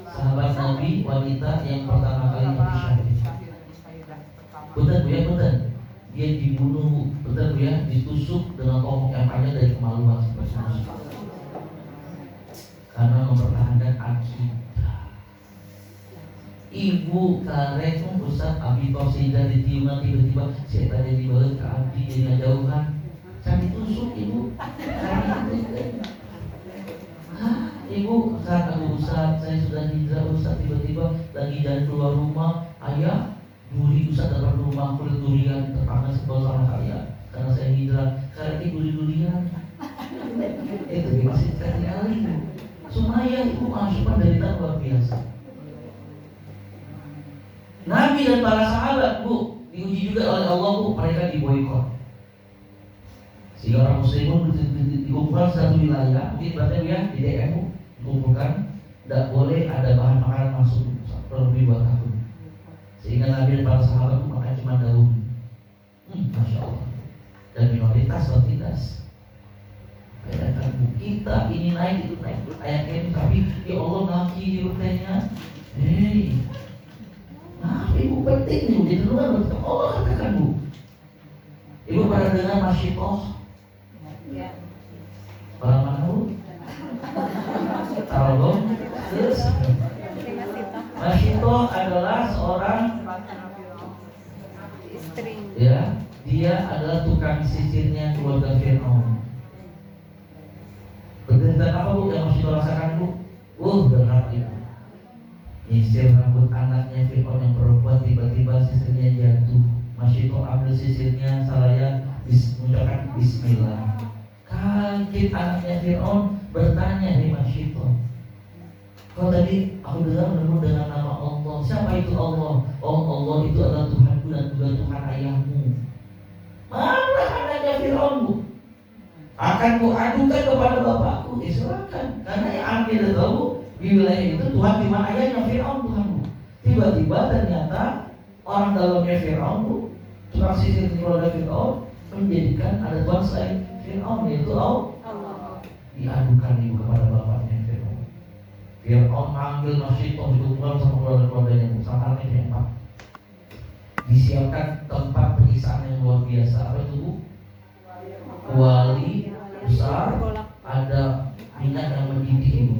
sahabat Nabi, wanita yang pertama kali mati syahid. Betul Bu ya, betul. Dia dibunuh, betul Bu ya, ditusuk dengan tombak yang panjang dari kemaluan karena mempertahankan akidah. Ibu karek Ustaz Abi Tosida ditiuman tiba-tiba saya tadi dibawa ke Abi jadi jauhan. Saya ditusuk ibu. Ibu kata Ustaz, saya sudah hijrah Ustaz, tiba-tiba lagi jalan keluar rumah, ayah duri Ustaz dapat rumah kulit durian terpakai sebel sama kalian karena saya hijrah karena ini duri-durian. Itu masih sekali kali. Cuma ibu masuk penderitaan luar biasa. Nabi dan para sahabat bu diuji juga oleh Allah bu, mereka diboikot. Sehingga orang muslimun dikumpulkan satu wilayah, mungkin berarti ya di DM bu, dikumpulkan, tidak boleh ada bahan makanan masuk lebih 2 tahun. Sehingga Nabi dan para sahabat itu makan cuma daun. Masya Allah. Dan minoritas kuantitas. Bayangkan bu, kita ini naik itu naik ayat ini, tapi ya Allah ngaki rutenya. Hei, nah ibu penting nih, jadi luar berkata Allah katakan bu. Ibu pada dengar masyitoh. Ya. Para mana bu? Tahu terus. Masyitoh adalah seorang Istri. ya, dia adalah tukang sisirnya keluarga Fir'aun. Penderitaan apa bu yang masih rasakan bu? Berat itu. Nyisir rambut anaknya Fir'aun yang perempuan, tiba-tiba sisirnya jatuh. Masyitoh ambil sisirnya, saya mengucapkan Bismillah. Kaget anaknya Fir'aun bertanya, hei Masyitoh, kalau tadi aku dengar menemu dengan nama Allah. Siapa itu Allah? Oh Allah itu adalah Tuhanku dan juga Tuhan ayahmu. Mana anaknya Fir'aun bu? Akan ku adukan kepada bapakku. Silakan. Karena yang anda tahu di wilayah itu Tuhan di mana ayahnya Fir'aun Tuhanmu. Tiba-tiba ternyata orang dalamnya Fir'aun bu, tukang sisir di keluarga Fir'aun menjadikan ada Tuhan selain Fir'aun, yaitu Allah. Diadukan ibu kepada bapaknya Fir'aun. Fir'aun manggil Masyitoh dikumpulkan sama keluarga-keluarganya sama anaknya yang 4. Disiapkan tempat penyiksaan yang luar biasa. Apa itu bu? Kuali besar, ada minyak yang mendidih ibu.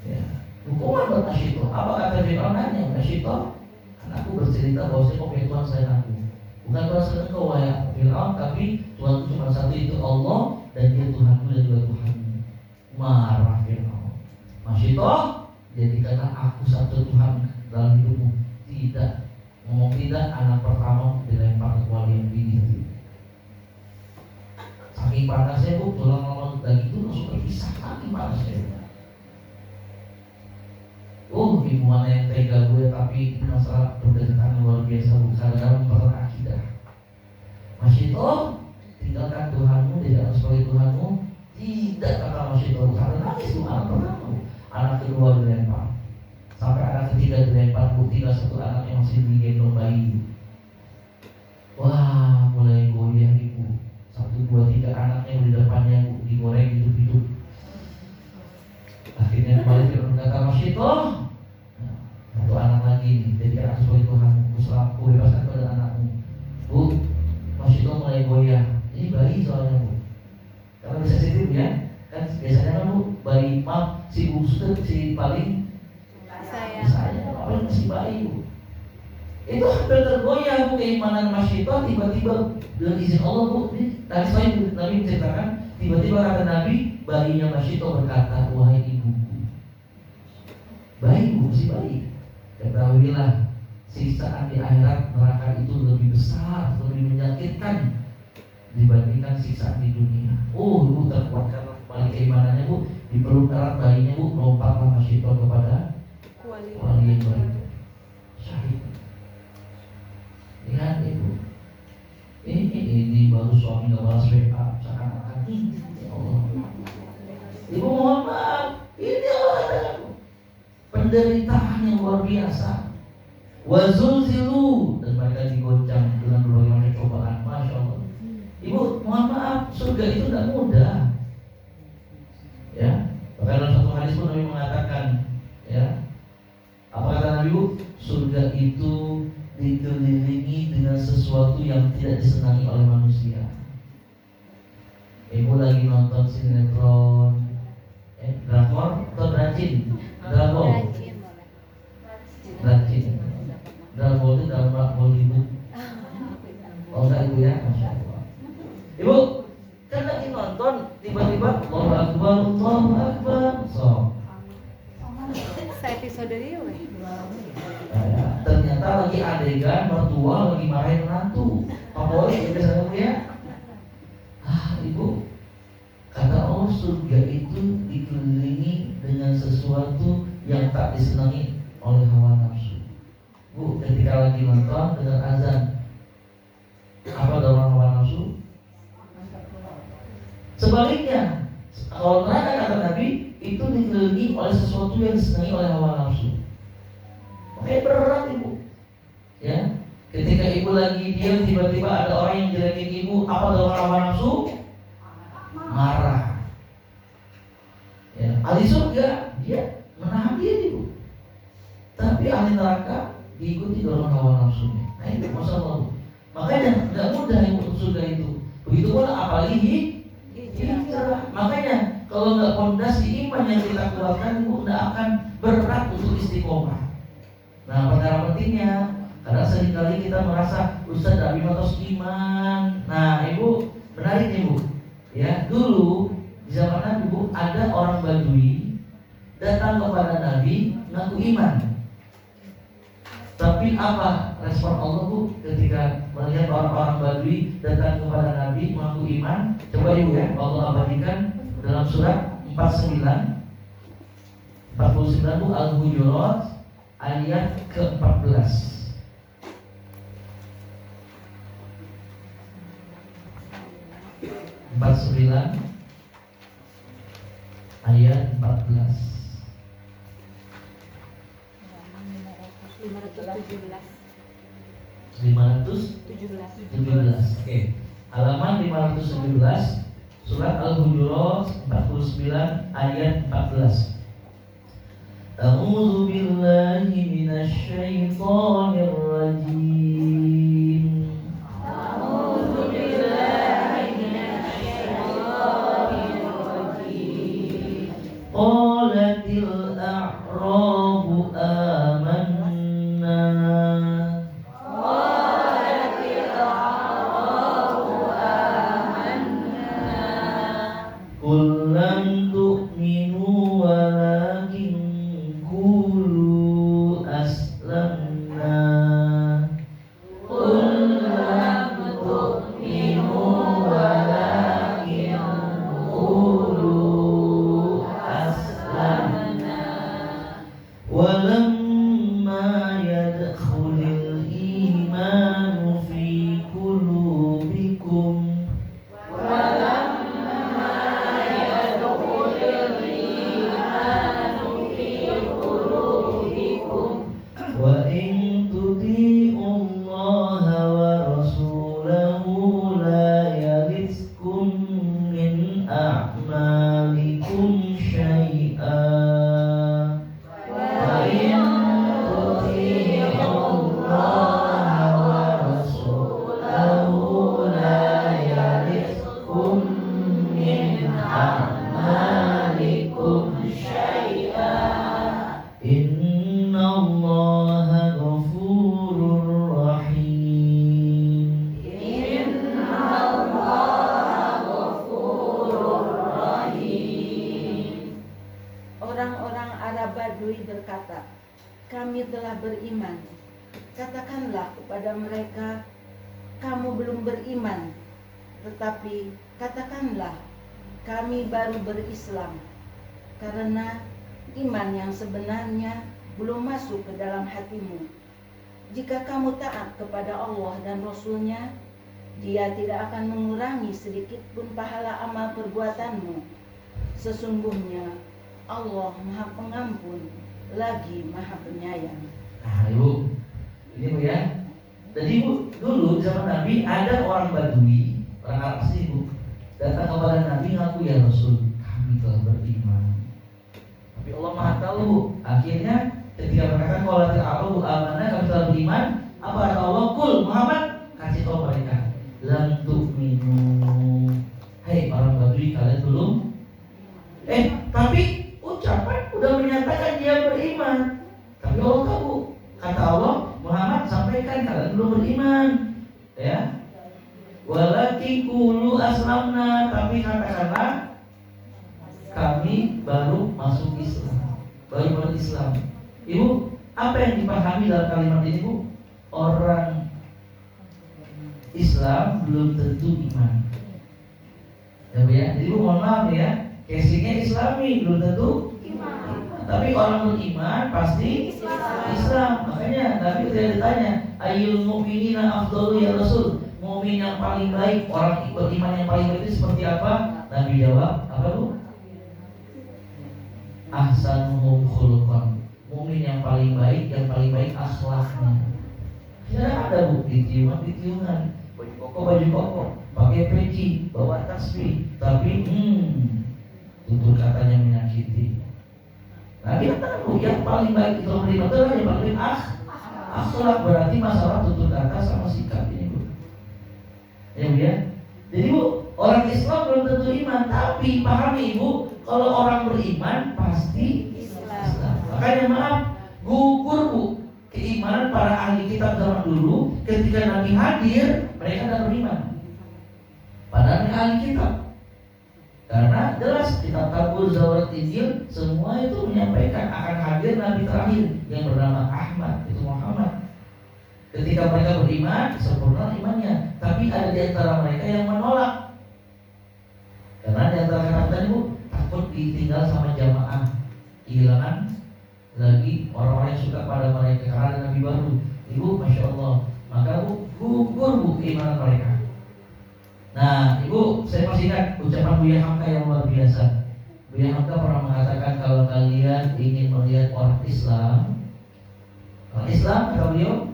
Ya, hukuman buat Masyitoh. Apa kata Fir'aun? Nanya Masyitoh, anakku bercerita bahwa saya punya Tuhan selain aku. Bukan Tuhan selain engkau wahai Fir'aun, tapi Tuhanku cuma satu, itu Allah, dan dia Tuhanku dan juga Tuhanmu. Marah Fir'aun. Masyitoh, jadikanlah aku satu Tuhan dalam hidupmu. Tidak, ngomong tidak, anak pertama dilempar ke kuali yang didih. Saking panasnya bu, tulang-tulang daging itu langsung terpisah. Saking panasnya. Ibu mana yang tega gue, tapi ini masalah penderitaan luar biasa bu. Kadang-kadang memperlukan akidah. Masyitoh, tinggalkan Tuhanmu, tidak harus sebagai Tuhanmu. Tidak, kata Masyitoh, karena nangis bu anak pertama. Anak kedua dilempar. Sampai anak ketiga dilempar bu, tinggal satu anak yang masih digendong bayi. Wah, mulai goyah ibu. 1, 2, 3 anaknya di depannya bu, digoreng hidup-hidup. Akhirnya kembali ke kata Masyitoh. Satu anak lagi nih, jadi anak sebagai Tuhan, aku bebaskan pada anakmu. Bu, Masyitoh mulai goyah. Ini bayi soalnya bu. Karena bisa sensitif ya. Kan biasanya kan bu, bayi si bungsu si paling saya paling masih bayi bu. Itu hampir tergoyah bu keimanan Masyitoh. Tiba-tiba dengan izin Allah bu, tadi saya Nabi menceritakan, tiba-tiba kata Nabi, bayinya Masyitoh berkata, wahai ibuku. Bayi bu, masih bayi. Ketahuilah, siksaan di akhirat neraka itu lebih besar, lebih menyakitkan dibandingkan siksaan di dunia. Ibu terkuatkan kembali keimanannya bu, dipeluk erat bayinya bu, lompatlah Masyitoh kepada wali yang baik, syahid. Lihat ibu, ini baru suami nggak balas WA, seakan-akan ya Allah. Ibu mohon maaf, ini Allah penderitaan yang luar biasa. Wazulzilu, dan mereka digoncang dengan berbagai macam cobaan. Masya Allah. Ibu mohon maaf, surga itu tidak mudah. Ya, bahkan dalam satu hadis pun Nabi mengatakan, ya, apa kata Nabi bu? Surga itu dikelilingi dengan sesuatu yang tidak disenangi oleh manusia. Ibu lagi nonton sinetron, drakor atau dracin? Drakor. Dracin. Drakor itu dalam Hollywood. Oh enggak ibu ya, Masya Allah. Ibu kan lagi nonton, tiba-tiba Allahu Akbar, Allahu Akbar. Saya episode dia ternyata lagi adegan mertua lagi marahin menantu. Favorit biasanya ya. Ibu kata Allah surga itu dikelilingi dengan sesuatu yang tak disenangi oleh hawa nafsu. Bu, ketika lagi nonton dengan azan, apa dorongan hawa nafsu? Sebaliknya, kalau neraka kata Nabi itu dikelilingi oleh sesuatu yang disenangi oleh hawa nafsu. Makanya berat ibu. Ya, ketika ibu lagi diam tiba-tiba ada orang yang jelekin ibu, apa dorongan hawa nafsu? Marah. Ya, ahli surga dia menahan diri ibu. Tapi ahli neraka diikuti dorongan hawa nafsunya. Nah itu masalah. Makanya tidak mudah yang untuk surga itu. Begitu pula apalagi hijrah. Makanya kalau nggak fondasi iman yang kita kuatkan, ibu tidak akan berat untuk istiqomah. Nah perkara pentingnya, karena seringkali kita merasa Ustaz Abi matos iman. Nah ibu menarik nih bu. Ya dulu di zaman Nabi bu ada orang Badui datang kepada Nabi ngaku iman. Tapi apa respon Allah bu ketika melihat orang-orang Badui datang kepada Nabi mengaku iman? Coba ibu ya, Allah abadikan dalam surat 49 bu Al-Hujurat ayat ke-14. Ayat 14. 517. Oke. Halaman 517 surat Al-Hujurat 49 ayat 14. A'udzu billahi minasy syaithanir rajim. A'udzu billahi minasy syaithanir rajim. Qalatil a'rabu amanna. Kami telah beriman. Katakanlah kepada mereka, kamu belum beriman. Tetapi katakanlah, kami baru berislam. Karena iman yang sebenarnya belum masuk ke dalam hatimu. Jika kamu taat kepada Allah dan Rasul-Nya, Dia tidak akan mengurangi sedikit pun pahala amal perbuatanmu. Sesungguhnya Allah Maha Pengampun lagi Maha Penyayang. Nah ibu, ini bu ya. Jadi bu, dulu zaman Nabi ada orang Badui, orang Arab sih bu, datang kepada Nabi ngaku ya Rasul, kami telah beriman. Tapi Allah Maha tahu bu. Akhirnya ketika mereka qalatil a'rabu amanna, kami telah beriman, apa kata Allah? Kul Muhammad, kasih tahu mereka, lam tu'minu. Hei orang Badui, kalian belum? Tapi ucapan udah menyatakan dia beriman. Tapi Allah tahu. Kata Allah, Muhammad sampaikan kalian belum beriman. Ya. Walakin qulu aslamna, tapi katakanlah kami baru masuk Islam. Baru masuk Islam. Ibu, apa yang dipahami dalam kalimat ini, Bu? Orang Islam belum tentu iman. Ya Bu ya. Jadi Bu mohon maaf ya. casingnya Islami, belum tentu tapi orang beriman pasti Islam. Makanya Nabi ketika ditanya, ayyul mu'minina afdalu ya Rasul, mukmin yang paling baik, orang beriman yang paling baik itu seperti apa? Nabi jawab, apa Bu? Ahsanuhum khuluqan, mukmin yang paling baik akhlaknya. Tidak ada Bu, ditiuman, baju koko, pakai peci, bawa tasbih, tapi tutur katanya menyakiti. Nah kita tahu yang paling baik itu beriman itu yang paling akhlak, berarti masalah tutur kata sama sikap ini Bu. Ya Bu ya. Jadi Bu, orang Islam belum tentu iman, tapi pahami Ibu, kalau orang beriman pasti Islam. Makanya maaf, gugur Bu keimanan para ahli kitab zaman dulu ketika Nabi hadir, mereka tidak beriman. Padahal mereka ahli kitab. Karena jelas kitab Tabur, Zaurat, Injil semua itu menyampaikan akan hadir Nabi terakhir yang bernama Ahmad, itu Muhammad. Ketika mereka beriman, sempurna imannya. Tapi ada di antara mereka yang menolak. Karena di antara kata-kata itu takut ditinggal sama jamaah, kehilangan lagi orang-orang yang suka pada mereka karena ada Nabi baru. Ibu, Masya Allah, maka Bu gugur Bu keimanan mereka. Nah, Ibu, saya masih ingat ucapan Buya Hamka yang luar biasa. Buya Hamka pernah mengatakan kalau kalian ingin melihat orang Islam, kata beliau,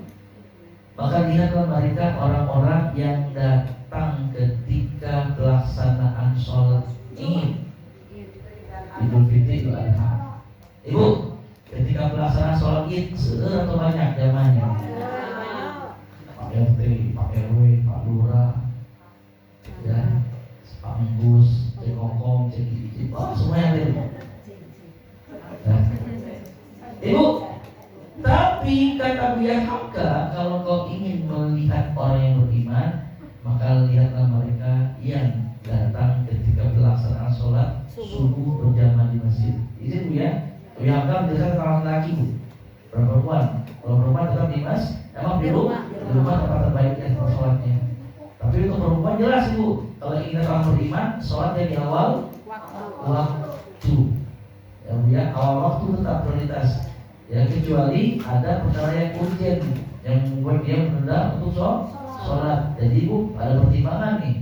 maka lihatlah mereka orang-orang yang datang ketika pelaksanaan sholat Id, Idul Fitri, Idul Adha. Ibu, ketika pelaksanaan sholat Id, seger atau banyak jamaahnya? Pak RT, Pak RW, Pak Lurah, ya, Pak Menggus, Cek Kokong, Cek Gigi, semua yang ada. Nah. Ibu, tapi kata Buya Hamka, kalau kau ingin melihat orang yang beriman, maka lihatlah mereka yang datang ketika pelaksanaan sholat subuh berjamaah di masjid. Ini Bu ya, Buya Hamka menjelaskan tentang laki Bu, perempuan. Kalau perempuan tetap di masjid, emang di rumah tempat terbaiknya sholatnya. Tapi untuk perempuan jelas Ibu, kalau ingin orang beriman, sholatnya di awal waktu. Ya Bu ya, awal waktu tetap prioritas. Ya kecuali ada perkara yang urgent yang membuat dia menunda untuk sholat. Jadi Ibu ada pertimbangan nih.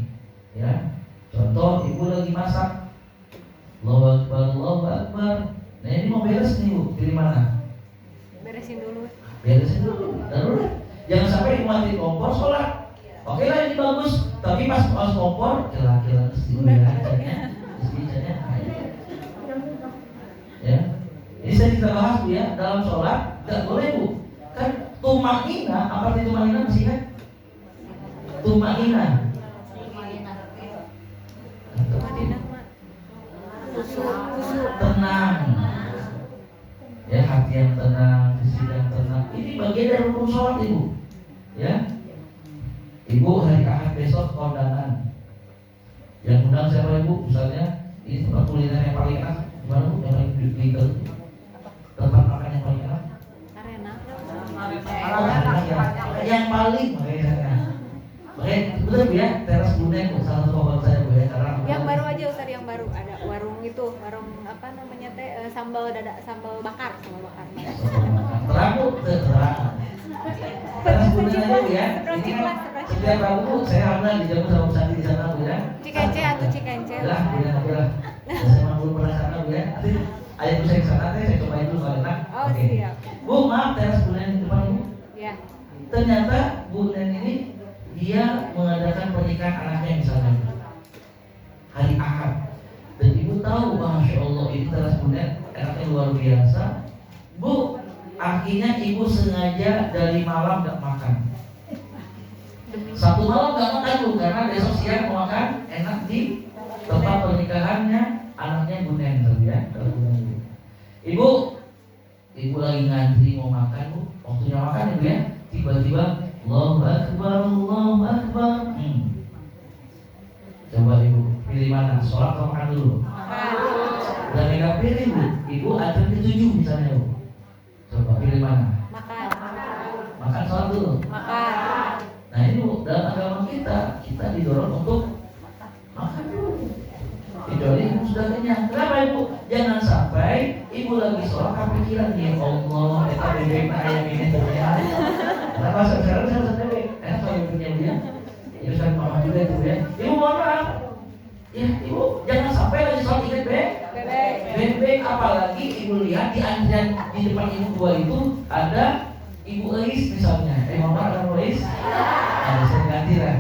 Ya, contoh Ibu lagi masak, Allahu Akbar, Allahu Akbar. Nah ini mau beres nih Bu, pilih mana? Beresin dulu. Darurat. Jangan sampai Ibu mati kompor sholat. Oke lah ini bagus, tapi pas kompor kira-kira ya. Ini saya kita bahas Bu ya, dalam sholat nggak boleh Bu. Kan tumakina, apa itu tumakina masih ingat? Tumakina. Tenang. Ya hati yang tenang, fisik yang tenang. Ini bagian dari rukun sholat Ibu. Ya. Ibu hari Ahad besok kondangan. Yang undang siapa Ibu? Misalnya ini tempat kuliner yang paling enak, gimana Bu? Yang paling legal. Tempat makan yang paling enak? Arena. Yang paling makanya betul Bu ya, teras Bunen Bu, salah satu favorit saya Bu ya, karena yang baru aja Ustaz, yang baru ada warung itu, warung apa namanya teh, sambal bakar. Terang Bu, terang. Teras Bunen aja Bu ya. Ini kan setiap Rabu saya alhamdulillah dijamu sama Santi di sana Bu ya. Cikence. Lah, lah. Saya belum pernah sana Bu ya. Nanti ayah saya ke sana saya cobain dulu kalau enak. Oh siap. Bu, maaf teras Bunen di depan Bu. Ya. Ternyata Bunen ini dia mengadakan pernikahan anaknya misalnya hari Ahad. Dan Ibu tahu, Masya Allah ini teras Bunen enaknya luar biasa. Bu, akhirnya Ibu sengaja dari malam gak makan. Satu malam gak makan Bu, karena besok siang mau makan enak di tempat pernikahannya anaknya Bunen ya. Ibu lagi ngantri mau makan Bu, waktunya makan Ibu ya. Tiba-tiba Allahu Akbar, Allahu Akbar. Coba Ibu pilih mana? Sholat atau makan dulu? Udah megang pilih Bu, Ibu ada ke-7 misalnya Bu. Coba pilih mana? Makan sholat dulu. Nah ini Bu, dalam agama kita didorong untuk makan dulu. Kecuali Ibu sudah kenyang. Kenapa ibu? Jangan sampai ibu lagi sholat kepikiran, ya Allah, kita bebek ayam ini ternyata. Kenapa sekarang saya bebek? Kalau punya dia, itu saya mama juga itu ya. Ibu mohon maaf. Ya ibu jangan sampai lagi sholat ingat bebek. Apalagi ibu lihat di antrian di depan ibu dua itu ada ibu Eis misalnya. Mama ada Eis? Ada saya ganti lah.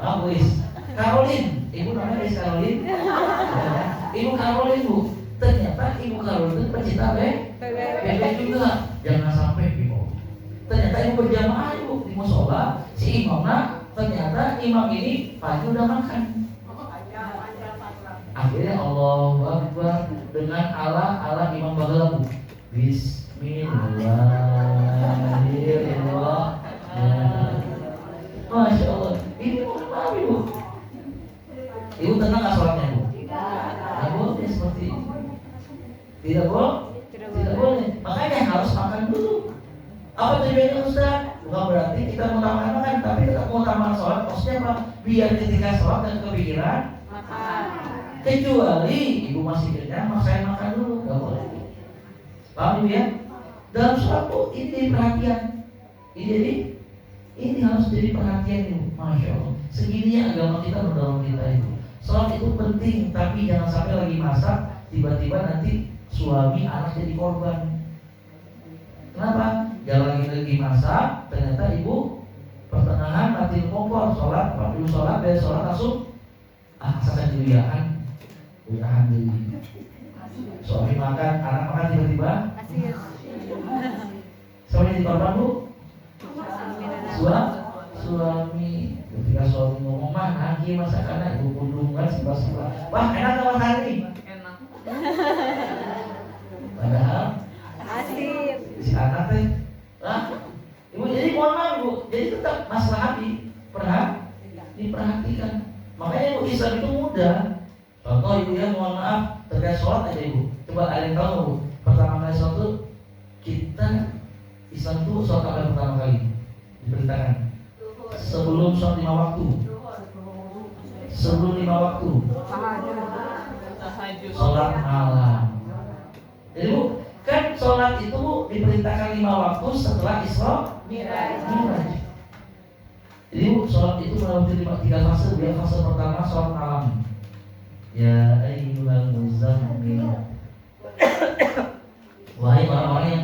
Maaf Eis. Caroline, ibu namanya Eis Caroline. Ibu Caroline bu, ternyata ibu Caroline itu pecinta bebek juga. Jangan sampai ibu. Ternyata ibu berjamaah ibu di musola, si imamnya ternyata imam ini pagi udah makan. Akhirnya Allahu Akbar dengan ala imam baghlabu. Bismillahirrahmanirrahim. Masya Allah. Ini mohon maaf ibu. Ibu tenang nggak sholatnya ibu? Tidak boleh seperti ini. Tidak boleh. Makanya harus makan dulu. Apa tujuannya Ustaz? Bukan berarti kita mengutamakan makan, tapi tetap mengutamakan sholat. Maksudnya apa? Biar ketika sholat dan kepikiran makan. Kecuali ibu masih kenyang, maksain makan dulu. Gak boleh. Paham ibu ya? Dalam sholat tuh ini perhatian. Ini harus jadi perhatian ibu. Masya Allah. Segininya agama kita mendorong kita ibu. Sholat itu penting, tapi jangan sampai lagi masak tiba-tiba nanti suami anak jadi korban. Kenapa? Jangan lagi masak, ternyata ibu pertengahan mati kompor sholat, ibu sholat dari sholat langsung asakan juliahan diri. Suami makan, anak makan tiba-tiba. Suami jadi korban bu. Suami ketika suami ngomong mah lagi masakannya ibu kundungan sebab wah enak gak makan ini? Enak. Padahal asik si anak teh ibu jadi mohon maaf ibu, jadi tetap masalah diperhatikan. Makanya ibu Islam itu mudah. Contoh ibu ya mohon maaf terkait sholat aja ibu. Coba ada yang tahu bu, pertama kali sholat itu kita Islam itu sholat apa yang pertama kali diberitakan? Sebelum sholat 5 waktu. Sebelum 5 waktu. Sholat malam. Jadi bu, kan sholat itu bu diperintahkan 5 waktu setelah Isra Mi'raj. Jadi bu, sholat itu melalui 3 fase. Dia fase pertama sholat malam. Ya ayyuhal muzammil. Wahai orang-orang yang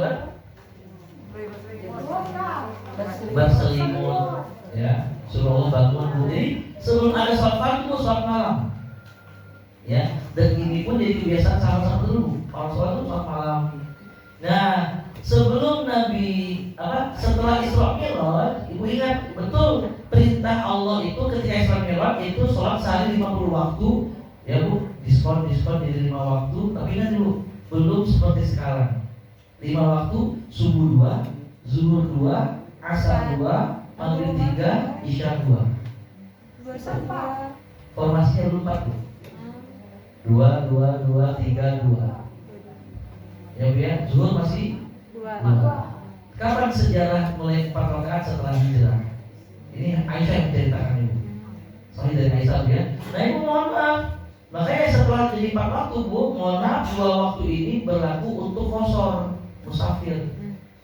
berselimut, ya suruh bangun budi sebelum ada sholat fardu, sholat malam. Ya, dan ini pun jadi kebiasaan sama-sama dulu. Kalau sholat itu sholat malam. Nah, sebelum Nabi setelah Isra Mi'raj, ibu ingat betul perintah Allah itu ketika Isra Mi'raj itu sholat sehari 50 waktu. Ya bu, diskon jadi 5 waktu. Tapi ingat dulu, belum seperti sekarang. 5 waktu, subuh 2, zuhur 2, asar 2, maghrib 3, isya 2. Formasinya belum 4 tuh. 2, 2, 2, 3, 2. Ya bu ya, zuhur masih 2. Kapan sejarah mulai 4 rakaat setelah hijrah? Ini Aisyah yang menceritakan ibu. Sahih dari Aisyah ya. Nah ibu mohon maaf. Makanya setelah jadi 4 waktu bu, mohon maaf 2 waktu ini berlaku untuk kosor, musafir.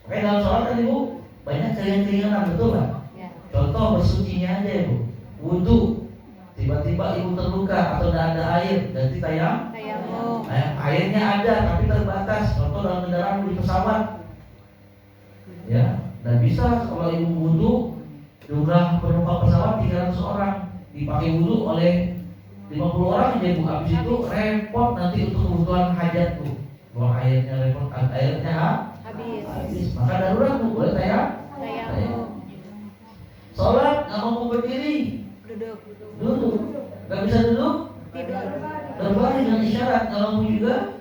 Makanya dalam sholat kan ibu banyak keringan-keringan, betul nggak? Ya. Contoh bersucinya aja ibu, wudhu, tiba-tiba ibu terluka atau tidak ada air, jadi tayamum. Airnya ada tapi terbatas. Contoh dalam kendaraan di pesawat, ya, dan bisa kalau ibu wudhu, jumlah penumpang pesawat 300 orang, dipakai wudhu oleh 50 orang aja bu. Habis itu repot nanti untuk kebutuhan hajat bu. Buang airnya repot, airnya habis. Maka darurat bu, boleh tayamum. Sholat nggak mau berdiri, duduk. Nggak bisa duduk, tidur. Berbaring dengan isyarat. Nggak mau juga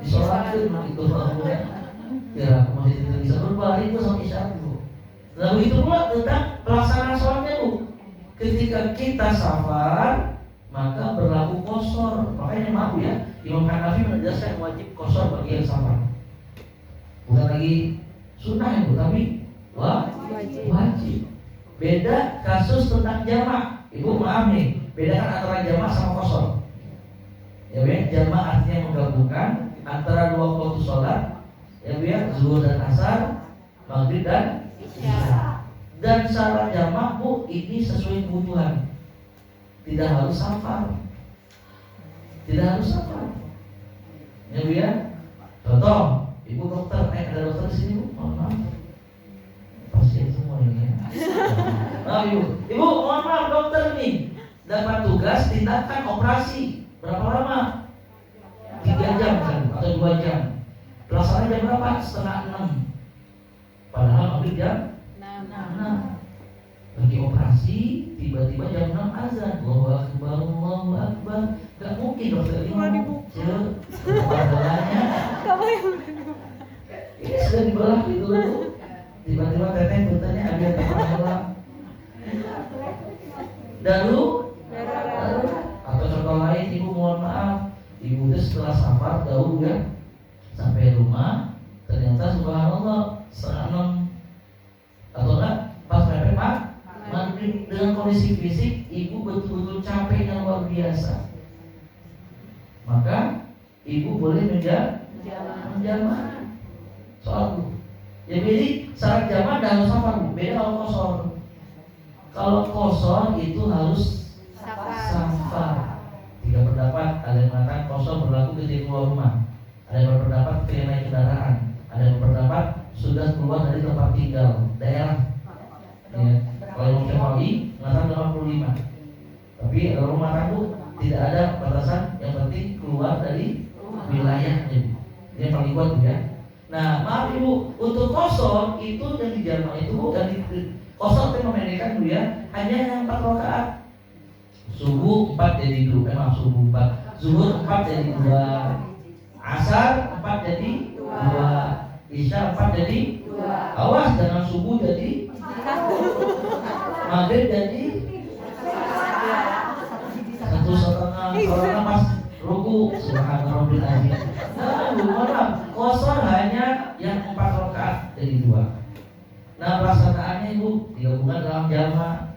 disolatin itu bangunnya. Ya masih tidak bisa berbaring itu sama isyarat bu. Lalu itu pula tentang pelaksanaan sholatnya bu. Ketika kita safar maka berlaku kosor. Makanya maaf ya, Imam Hanafi menjelaskan wajib kosor bagi yang safar. Bukan lagi sunnah ya bu, tapi wajib. Beda kasus tentang jamak. Ibu maaf nih, bedakan antara jamak sama kosor. Ya Bu ya, jamaah artinya menggabungkan antara dua waktu sholat, ya Bu ya, zuhur dan asar, maghrib dan isya. Dan syarat jamaah Bu ini sesuai kebutuhan. Tidak harus safar. Tidak harus safar. Ya Bu ya. Contoh, Ibu dokter, ada dokter di sini Bu? Mohon maaf. Pasien semua ini ya. Nah, Ibu, mohon maaf dokter nih dapat tugas tindakan operasi. Berapa lama? 3 jam kan, atau 2 jam. Pelaksanaan jam berapa? 5:30. Padahal maghrib jam 6. Lagi operasi, tiba-tiba jam 6 azan. Allahu Akbar, Allahu Akbar. Gak mungkin dokter ini mau kepalanya. Ini sudah dibelah gitu loh. Tiba-tiba teteh bertanya ada kepala. Daru atau contoh lain, ibu mohon maaf, ibu itu setelah safar jauh ya sampai rumah, ternyata subhanallah 5:30 atau enggak pas mepet maghrib. Dengan kondisi fisik ibu betul-betul capek yang luar biasa, maka ibu boleh menjamaah soal Bu. Ya jadi syarat jamaah dan harus safar Bu. Beda kalau kosor. Kalau kosor itu harus safar. 3 pendapat, ada yang mengatakan kosor berlaku ketika keluar rumah, ada yang berpendapat ketika naik kendaraan, ada yang berpendapat sudah keluar dari tempat tinggal daerah. Ya. Kalau Imam Syafi'i mengatakan 85. Tapi kalau mengatakan Bu tidak ada batasan, yang penting keluar dari wilayahnya. Ini yang paling kuat Bu ya. Nah, maaf Ibu, untuk kosor itu yang di jamaah itu dan kosor itu memendekkan Bu ya, hanya yang 4 rakaat. Subuh 4 jadi 2, memang subuh 4. Zuhur 4 jadi 2. Asar 4 jadi 2. Isya 4 jadi 2. Awas jangan subuh jadi 1. Maghrib jadi 1,5. Kalau pas ruku subhanallah azim. Nah, maaf, kosor hanya yang 4 rakaat jadi 2. Nah, pelaksanaannya Ibu digabungkan dalam jamaah.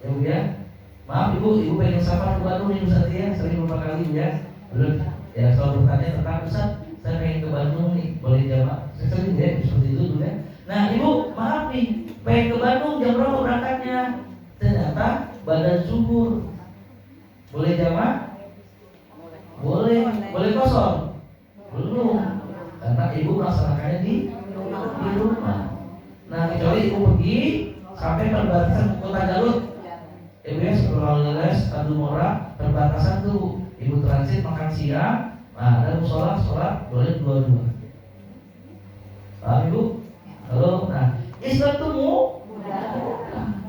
Ya Bu ya. Maaf Ibu pengen safar ke Bandung nih Ustaz ya, sering beberapa kali ya. Belum ya, kalau bertanya tentang Ustaz, saya pengen ke Bandung nih, boleh jamaah. Saya sering ya seperti itu dulu ya. Nah Ibu, maaf nih, pengen ke Bandung jam berapa berangkatnya? Ternyata badan zuhur. Boleh jamaah? Boleh kosor? Belum. Karena Ibu melaksanakannya di rumah. Nah, kecuali Ibu pergi sampai perbatasan Kota Garut. Ibu ya, sekolah les, Adu Mora, perbatasan tuh Ibu transit makan siang, nah dan sholat boleh 2-2. Paham Ibu? Halo, nah Islam tuh mudah.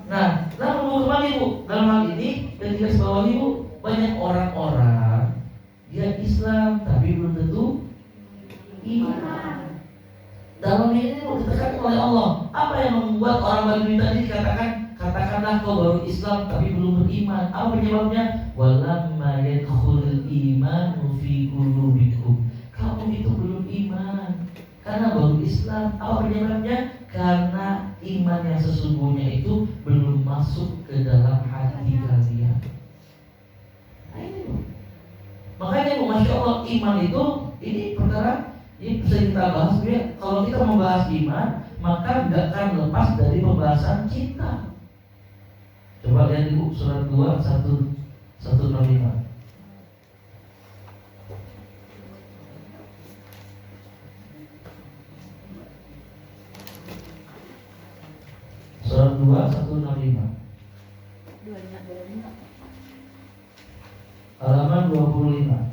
Nah, mau kembali Ibu, dalam hal ini dan juga sebawah Ibu, banyak orang-orang dia Islam tapi belum tentu iman. Dalam ini ditekan oleh Allah. Apa yang membuat orang Badui tadi katakanlah kau baru Islam tapi belum beriman? Apa penyebabnya? Walamma yadkhulul imanu fi qulubikum. Kamu itu belum iman karena baru Islam. Apa penyebabnya? Karena iman yang sesungguhnya itu belum masuk ke dalam hati kalian. Nah, ini makanya Masya Allah, iman itu ini perkara ini bisa kita bahas ya. Kalau kita membahas iman, maka tidak akan lepas dari pembahasan cinta. Coba lihat Ibu surat 2 105. Surat 2 165. Halaman 25.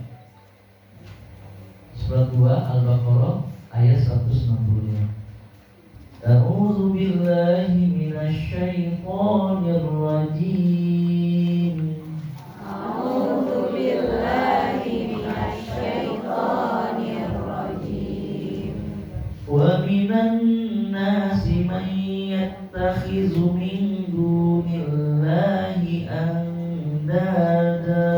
Surat 2 Al-Baqarah ayat 165. A'udzu billahi minasy syaithanir rajim. A'udzu billahi minasy syaithanir rajim. Wa minan nasi man yattakhizu min dunillahi andada.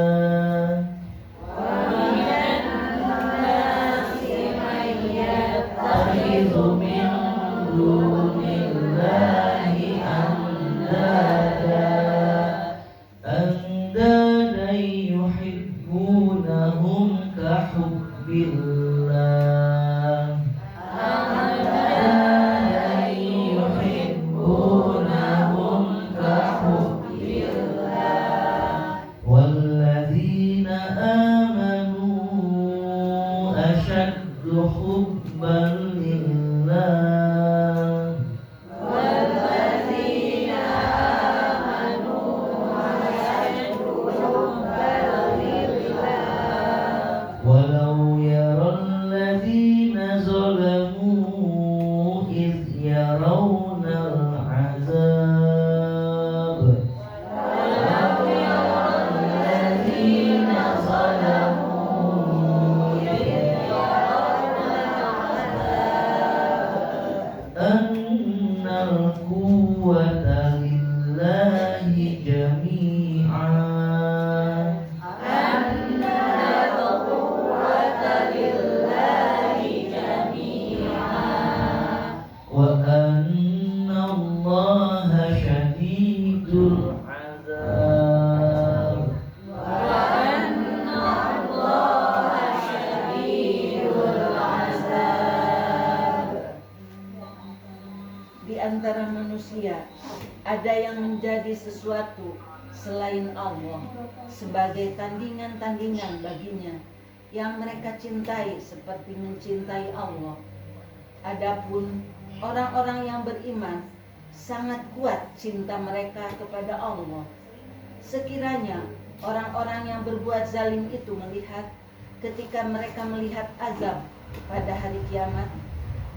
Andada yuhibbunahum kahubbillah la yuhibbunahum kahubbillah walladzina amanu ashaddu hubban lillah ولو يرى الذين ظلموا إذ يرون العذاب أن القوة لله جميعا وأن الله شديد العذاب Di antara manusia ada yang menjadi sesuatu selain Allah sebagai tandingan-tandingan baginya yang mereka cintai seperti mencintai Allah. Adapun orang-orang yang beriman sangat kuat cinta mereka kepada Allah. Sekiranya orang-orang yang berbuat zalim itu melihat ketika mereka melihat azab pada hari kiamat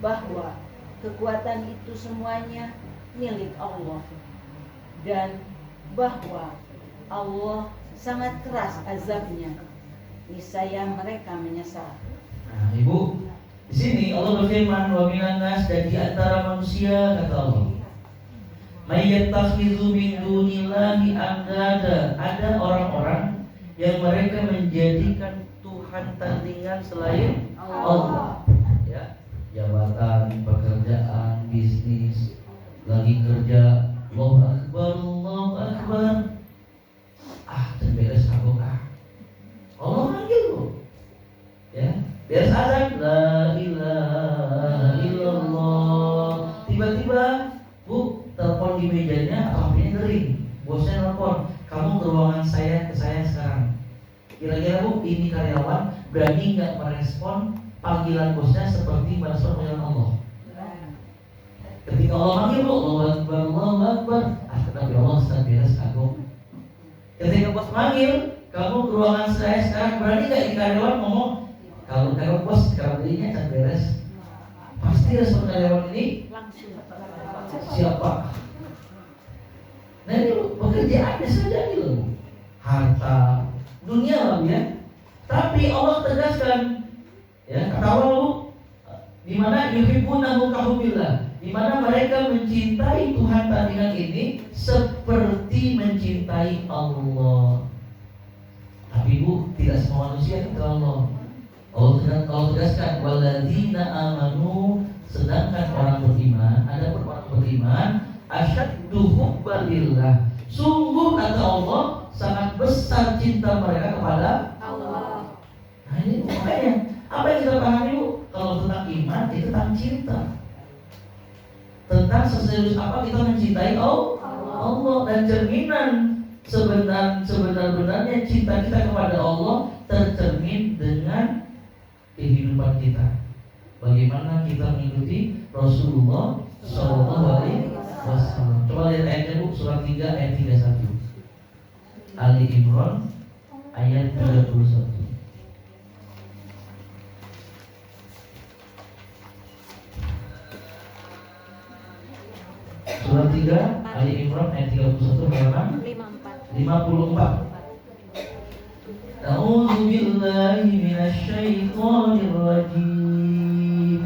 bahwa kekuatan itu semuanya milik Allah dan bahwa Allah sangat keras azabnya, niscaya mereka menyesal. Nah, Ibu, di sini Allah berfirman wa minan nas, dan di antara manusia kata Allah may yattakhidhu min dunillahi andada, ada orang-orang yang mereka menjadikan Tuhan tandingan selain Allah. Ya, jabatan, pekerjaan, bisnis, lagi kerja, Allahu Akbar, Allahu Akbar. Beres aku Allah manggil lo. Ya, beres azan, la ilaha illallah. Tiba-tiba, Bu, telepon di mejanya, HP-nya dering. Bosnya telepon, kamu ke ruangan ke saya sekarang. Kira-kira Bu, ini karyawan berani nggak merespon panggilan bosnya seperti merespon panggilan Allah? Ketika Allah manggil, Bu, Allahu Akbar, Allahu Akbar. Tapi Allah sedang beres aku. Ketika bos manggil, kamu ke ruangan saya sekarang, berani nggak di karyawan ngomong? Kalau bos sekarang dirinya akan beres, pasti respon karyawan ini siapa? Nah ini pekerjaannya saja gitu, harta, dunia lah ya. Tapi Allah tegaskan, ya kata Allah, di mana yuhibbunahu kahubbillah, di mana mereka mencintai Tuhan tandingan ini seperti mencintai Allah. Tapi Bu, tidak semua manusia kata Allah. Allah tegaskan walladzina amanu, sedangkan orang beriman, ada orang beriman asyaddu hubbalillah, sungguh kata Allah sangat besar cinta mereka kepada Allah. Nah ini makanya apa yang kita pahami Bu, kalau tentang iman itu tentang cinta, tentang seserius apa kita mencintai Allah, dan cerminan sebenar-benarnya cinta kita kepada Allah tercermin dengan kehidupan kita. Bagaimana kita mengikuti Rasulullah SAW. Coba lihat ayatnya Bu, surat 3 ayat 31, Ali Imran ayat 31. Surat 3 Ali Imran ayat 31 berapa? 54. A'udzu billahi minasyaitonir rajim.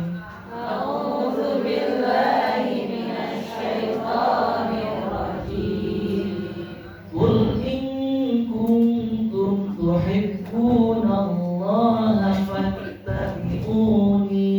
A'udzu billahi minasyaitonir rajim. Qul in kuntum tuhibbunallaha fattabi'uni.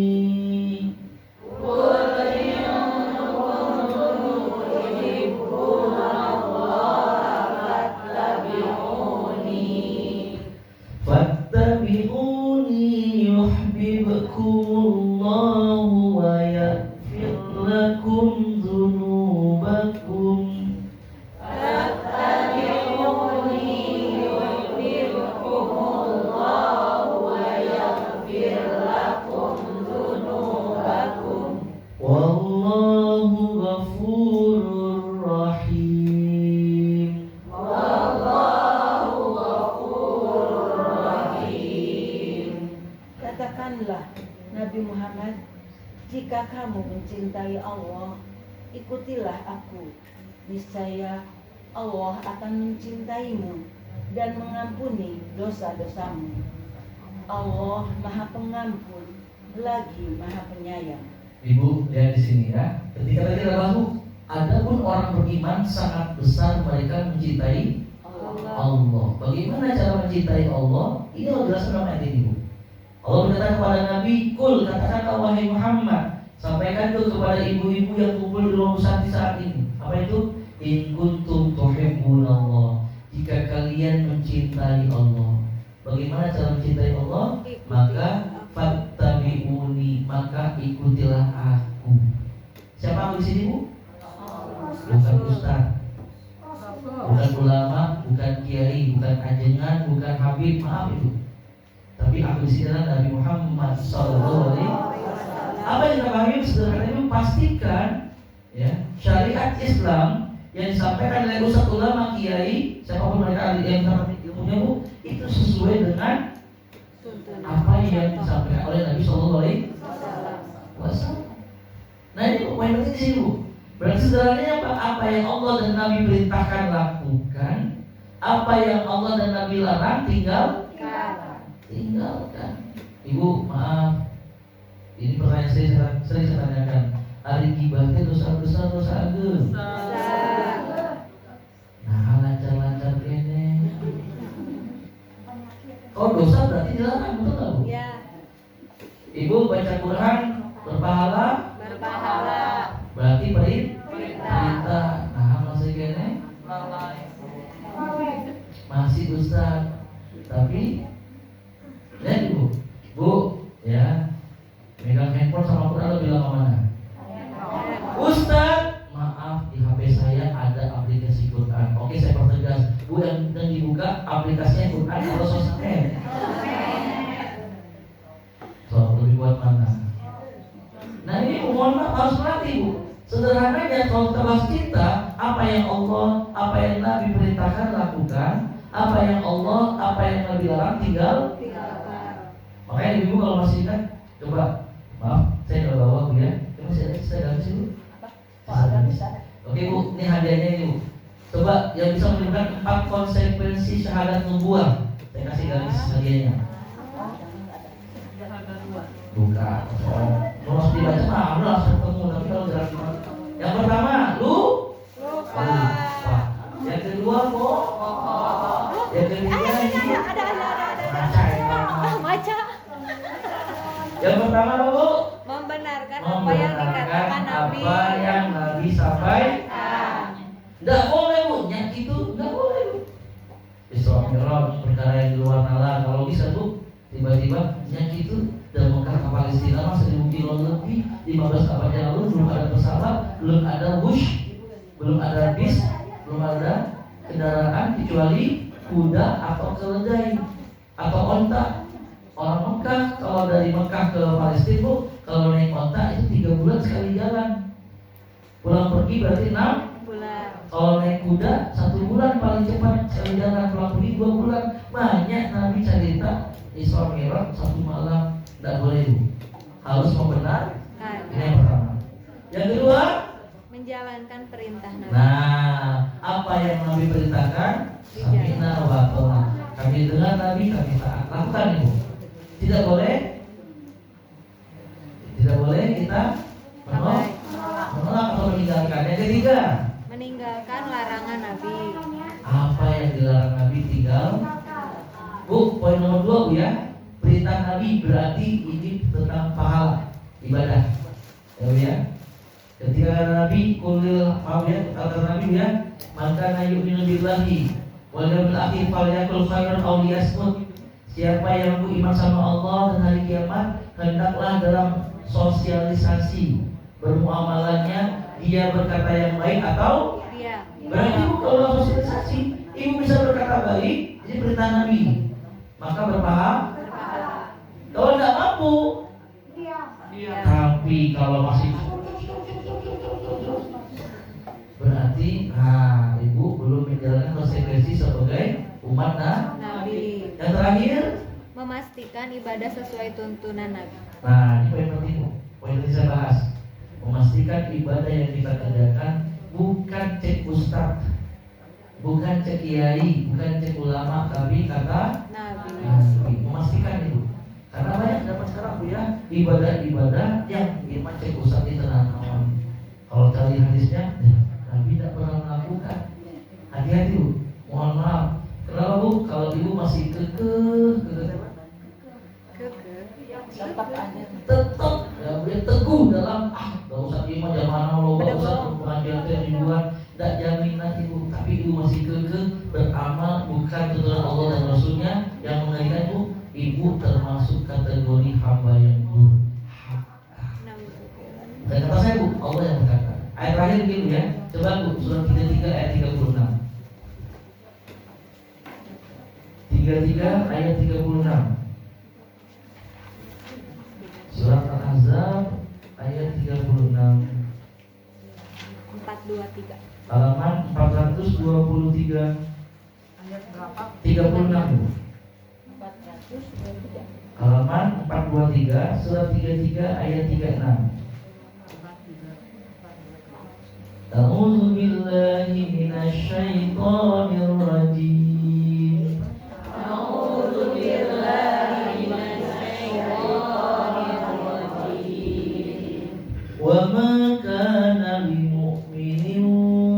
Katakanlah Nabi Muhammad, jika kamu mencintai Allah, ikutilah aku. Niscaya Allah akan mencintaimu dan mengampuni dosa-dosamu. Allah Maha Pengampun lagi Maha Penyayang. Ibu lihat di sini ya. Ketika tadi adapun orang beriman sangat besar mereka mencintai Allah. Bagaimana cara mencintai Allah? Ini Allah jelaskan dalam ayat ini, Bu. Allah berkata kepada Nabi, "Kul, katakanlah wahai Muhammad, sampaikan itu kepada ibu-ibu yang kumpul di ruang Santi saat ini." Apa itu? In kuntum tuhibbunallah. Jika kalian mencintai Allah. Bagaimana cara mencintai Allah? Maka fattabi'uni, maka ikutilah aku. Siapa aku di sini, Bu? Bukan ustaz, bukan ulama, bukan kiai, bukan ajengan, bukan habib, maaf itu. Tapi aku di sini adalah Nabi Muhammad SAW. Apa yang kita pahami sederhananya, pastikan ya syariat Islam yang disampaikan oleh ustaz, ulama, kiai, siapapun mereka yang ilmunya, Bu, itu sesuai dengan apa yang disampaikan oleh Nabi SAW. Nah ini poin penting di sini, Bu. Berarti sederhananya apa yang Allah dan Nabi perintahkan lakukan, apa yang Allah dan Nabi larang tinggalkan. Ibu maaf, ini pertanyaan sering saya tanyakan. Hari gibahnya dosa besar, dosa agung. Nah lancar-lancar kene. Oh dosa berarti dilarang, betul nggak, Bu? Ya. Ibu baca Quran berpahala. Berarti perintah. Nah masih kene. Masih Ustaz. Tapi lihat Ibu, Bu, ya megang handphone sama Quran lebih lama mana? Ustaz, maaf di HP saya ada aplikasi Quran. Oke, saya pertegas, Bu, yang dibuka aplikasinya Quran atau sosmed? So, lebih buat mana? Nah ini mohon maaf harus melatih, Bu. Sederhananya kalau kita bahas cinta, apa yang Allah, apa yang Nabi perintahkan lakukan, apa yang Allah, apa yang Nabi larang tinggalkan. Makanya ibu kalau masih ingat, coba, maaf, saya nggak bawa, Bu, ya. Masih ada sisa gamis, Bu. Oke, Bu, ini hadiahnya ini, Bu. Coba yang bisa menyebutkan 4 konsekuensi syahadat nubuwah. Saya kasih gamis hadiahnya. Bukan. Kalau harus dibaca mah, udah langsung ketemu. Tapi kalau jarak gimana? Yang pertama, lupa. Yang kedua, yang ketiga ini Ada. Maca. Yang pertama apa, Bu? Membenarkan apa yang dikatakan Nabi. Apa yang Nabi sampaikan. Tidak boleh, Bu. Yang itu tidak boleh, Bu. Isra Mi'raj, perkara yang di luar nalar. Kalau bisa, Bu, tiba-tiba yang itu dari Mekah ke Palestina mah 1000 kilo lebih, 15 abad yang lalu belum ada pesawat, belum ada bus, belum ada bis, belum ada kendaraan kecuali kuda atau keledai atau onta. Orang Mekah kalau dari Mekah ke Palestina, Bu, kalau naik onta itu 3 bulan sekali jalan. Pulang pergi berarti 6 bulan. Kalau naik kuda 1 bulan paling cepat sekali jalan. Pulang pergi 2 bulan. Banyak Nabi cerita Isra Mi'raj 1 malam. Tidak boleh, Bu. Harus membenarkan. Ini yang pertama. Yang kedua, menjalankan perintah Nabi. nah, apa yang Nabi perintahkan? Sami'na wa ata'na. Kami dengar Nabi, kami taat. Lakukan, Ibu. Tidak boleh kita menolak atau meninggalkan. Yang ketiga, meninggalkan larangan Nabi. apa yang dilarang Nabi tinggal. Bu, poin nomor 2, Bu, ya. Perintah Nabi berarti ini tentang pahala ibadah, ya, Bu, ya. Ketika Nabi kulil, maaf ya, kata Nabi, ya, maka yu'minu billahi wal yawmil akhir falyakul khairan aw liyasmut. Siapa yang beriman sama Allah dan hari kiamat, hendaklah dalam sosialisasi bermuamalahnya dia berkata yang baik atau Iya. berarti, Bu, kalau sosialisasi ibu bisa berkata baik, ini perintah Nabi, maka berpahala. Kalau tidak mampu, tapi kalau masih berarti, ibu belum menjalankan konsekuensi sebagai umat Nabi. Nabi. Yang terakhir, memastikan ibadah sesuai tuntunan Nabi. Nah, ini poin penting, poin yang saya bahas. Memastikan ibadah yang kita kerjakan bukan cek ustaz, bukan cek kiai, bukan cek ulama, tapi kata Nabi. memastikan itu. Karena banyak zaman sekarang Bu ya, ibadah-ibadah yang iman cek ustaz itu naon. Kalau cari hadisnya, Nabi tidak pernah melakukan. Hati-hati Bu, mohon maaf. Kenapa Bu? Kalau ibu masih kekeh Tetap ada. tetap ya boleh teguh dalam gak usah terima zaman lo, gak usah pengajian teh dibuat, tidak jaminan ibu, tapi ibu masih kekeh beramal bukan tuntunan Allah dan Rasulnya yang mengaitkan ibu termasuk kategori hamba yang durhaka. Dan kata saya Bu, Allah yang berkata. Ayat terakhir gitu ya, coba Bu, surat 33 ayat 36. 33 ayat 36. Surat Al-Ahzab ayat 36, 423. halaman 423. Ayat berapa? 36. 423. Halaman 423, surat 33 ayat 36. A'udzu billahi minasy syaithanir rajim. A'udzu billahi Wa ma kana lil mu'minin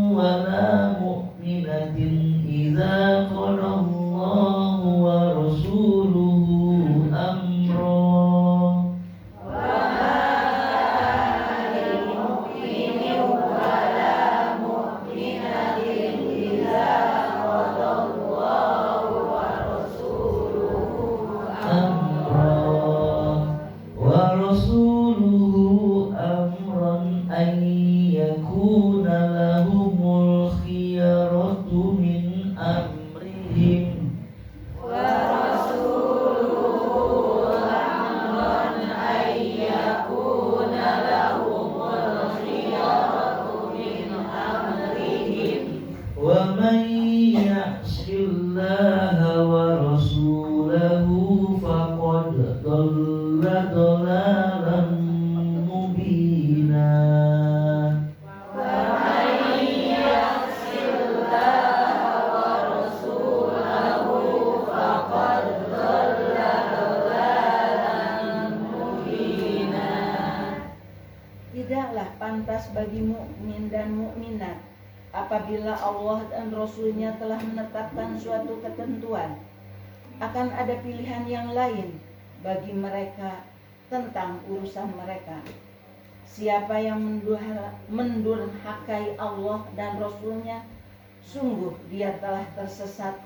wa la mu'minatin idza qada Allahu wa rasuluhu amran. Tidaklah pantas bagi mukmin dan mukminat apabila Allah dan Rasul-Nya telah menetapkan suatu ketentuan, akan ada pilihan yang lain bagi mereka tentang urusan mereka. Siapa yang mendurhakai Allah dan Rasul-Nya, sungguh dia telah tersesat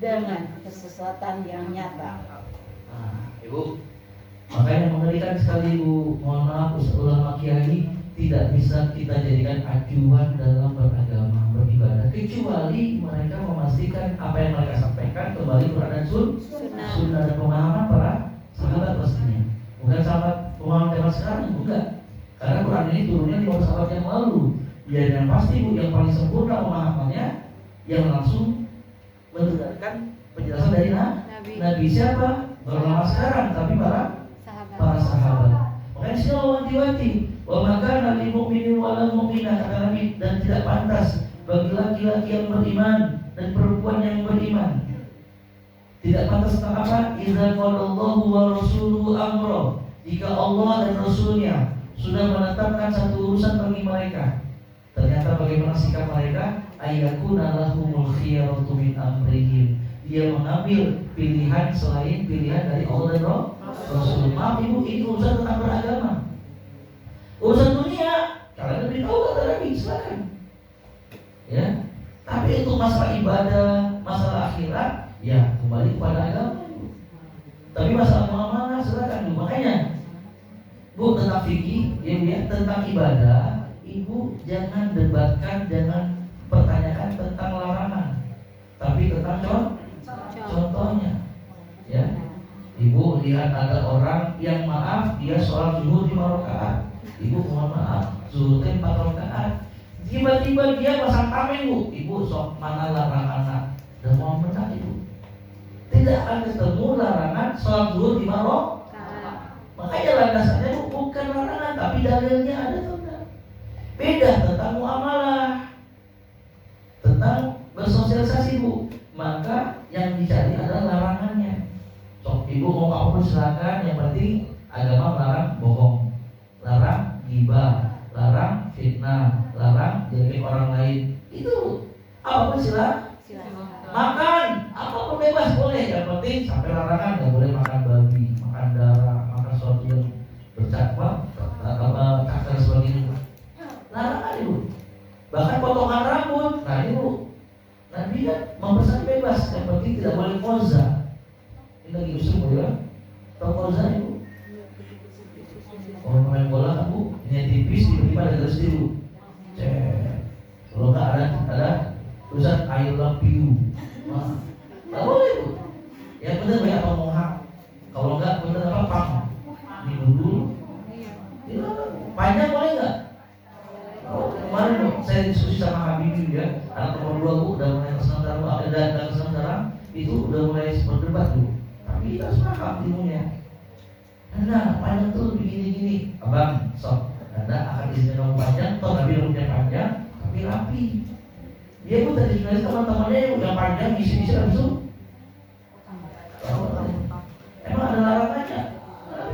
dengan kesesatan yang nyata. Nah, Ibu, makanya mengerikan sekali Bu, mohon maaf ulama kiai tidak bisa kita jadikan acuan dalam beragama, beribadah, kecuali mereka memastikan apa yang mereka sampaikan kembali Quran dan Sunnah dan pemahaman para sahabat pastinya. Bukan sahabat pemahaman zaman sekarang, bukan. Karena Quran ini turunnya di bawah sahabat yang lalu. Ya yang pasti Bu, yang paling sempurna pemahamannya yang langsung mendengarkan penjelasan dari Nabi siapa? Berlama sekarang, tapi para sahabat. Makanya sih Allah wanti-wanti, wa maka nabi mukminin wal mukminah, kata Nabi, dan tidak pantas bagi laki-laki yang beriman dan perempuan yang beriman. Tidak pantas tentang apa? Idza qadallahu wa rasuluhu amra, jika Allah dan Rasulnya sudah menetapkan satu urusan bagi mereka, ternyata bagaimana sikap mereka? Ayyakuna lahumul khiyaratu min amrihim, dia mengambil pilihan selain pilihan dari Allah dan Rasul. Maaf Ibu, ini urusan tentang beragama. Urusan dunia, kalian lebih tahu kata Nabi, silakan. Ya, tapi untuk masalah ibadah, masalah akhirat, ya kembali kepada agama. Tapi masalah muamalah silakan Bu. Makanya Bu, tentang fikih, ya, tentang ibadah, Ibu jangan debatkan, jangan pertanyakan tentang larangan, tapi tentang contohnya. Ya, Ibu lihat ada orang yang maaf dia sholat zuhur 5 rakaat, Ibu mohon maaf zuhurnya 4 rakaat, tiba-tiba dia pasang tameng Bu, Ibu sok mana larangan dan mau menang Ibu. tidak akan ketemu larangan sholat zuhur di Marok. Makanya landasannya bukan larangan, tapi dalilnya ada atau enggak. Beda tentang muamalah, tentang bersosialisasi Bu. Maka yang dicari adalah larangannya. So, ibu mau apapun silakan, yang penting agama melarang bohong, larang ghibah, larang fitnah, larang jelek orang lain. Itu apapun silakan. Makan apapun bebas boleh, yang penting sampai larangan nggak boleh makan babi, makan darah, makan sesuatu yang bercakap, cakar sebagainya. Larangan ibu. Bahkan potongan rambut, nah ibu. Nabi kan mempesan bebas, yang penting tidak boleh koza. Ini lagi usul ya. Tahu koza ibu? Orang main bola kan bu, ini tipis tiba-tiba ada garis biru. Kalau nggak ada tulisan I love you. Nggak boleh bu. Yang benar ya apa mohak. Kalau nggak benar apa pang. Ini dulu. Panjang boleh nggak? Kemarin bu, saya diskusi sama Habibie ya. Anak nomor 2 bu udah mulai kesenangan dan kesenangan itu udah mulai berdebat bu. Tapi kita sepakat ilmunya. Nah, panjang tuh begini-gini. Abang, sok. Anda akan izinkan kamu panjang, toh Nabi rambutnya panjang, tapi rapi. Dia pun tadi sebenarnya teman-temannya yang panjang, isi-isi langsung. Emang ada larangannya?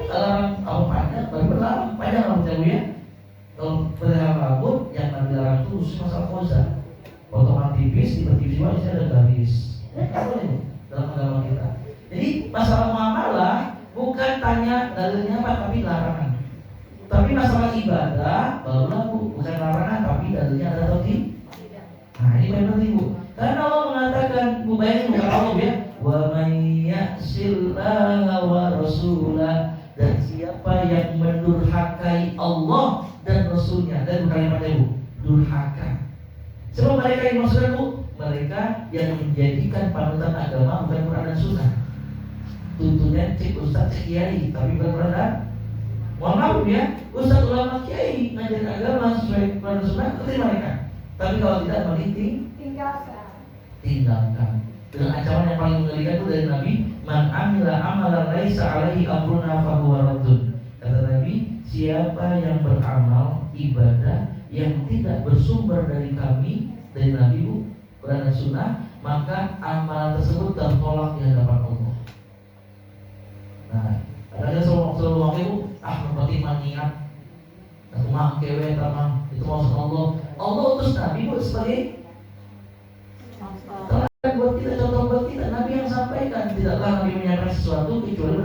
Larang kamu panjang, tapi berlarang panjang rambutnya bu ya. Kalau berlarang rambut, yang Nabi larang itu khusus masalah koza. Potongan tipis, tiba-tiba isi ada garis. Nggak boleh dalam agama kita. Jadi masalah muamalah bukan tanya dalilnya apa, tapi larangan. Tapi masalah ibadah barulah bu, bukan larangan, tapi dalilnya ada atau tidak. Nah ini benar ibu. Karena Allah mengatakan, bu bayangin bukan Allah ya, wa may ya'sillaha wa rasulah, dan siapa yang mendurhakai Allah dan Rasulnya. Dan kalimatnya bu, durhaka. Sebab mereka yang maksudnya bu, mereka yang menjadikan panutan agama bukan Quran dan Sunnah. Tuntunya cek ustaz, cek kiai, tapi bukan Quran dan. Mohon maaf ya, ustaz ulama kiai ngajarin agama sesuai Quran dan Sunnah, terima mereka. Tapi kalau tidak meniti, tinggalkan. Dengan ancaman yang paling mengerikan itu dari Nabi, man amila amalan laisa alaihi amruna fahuwa raddun. Kata Nabi, siapa yang beramal ibadah yang tidak bersumber dari kami, dari Nabi bu, Quran dan Sunnah, maka amalan tersebut tertolak di hadapan Allah. Nah, ada selalu waktu itu seperti maniat, aku mah kewe tamang, itu maksud Allah. Allah utus Nabi bu sebagai teladan buat kita, contoh buat kita. Nabi yang sampaikan, tidaklah Nabi menyampaikan sesuatu kecuali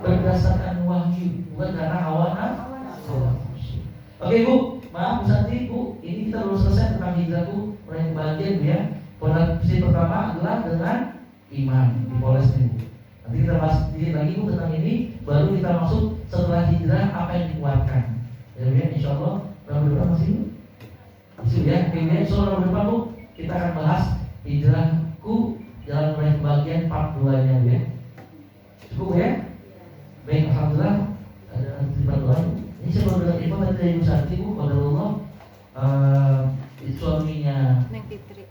berdasarkan wahyu, bukan karena hawa nafsu. Oke bu, maaf Bu Santi bu, ini kita belum selesai tentang hijrahku mulai bagian bu ya. Fondasi pertama adalah dengan iman di poles ini bu. Nanti kita bahas sedikit lagi bu tentang ini, baru kita masuk setelah hijrah apa yang dikuatkan. Ya bu ya, insya Allah tahun depan masih ya. Oke, soal tahun depan bu, kita akan bahas hijrahku jalan mulai bagian part 2-nya bu ya. Cukup ya? Baik, alhamdulillah ada tempat doa. Ini saya baru dengar info tadi dari Bu Santi bu, qadarullah suaminya Neng Fitri.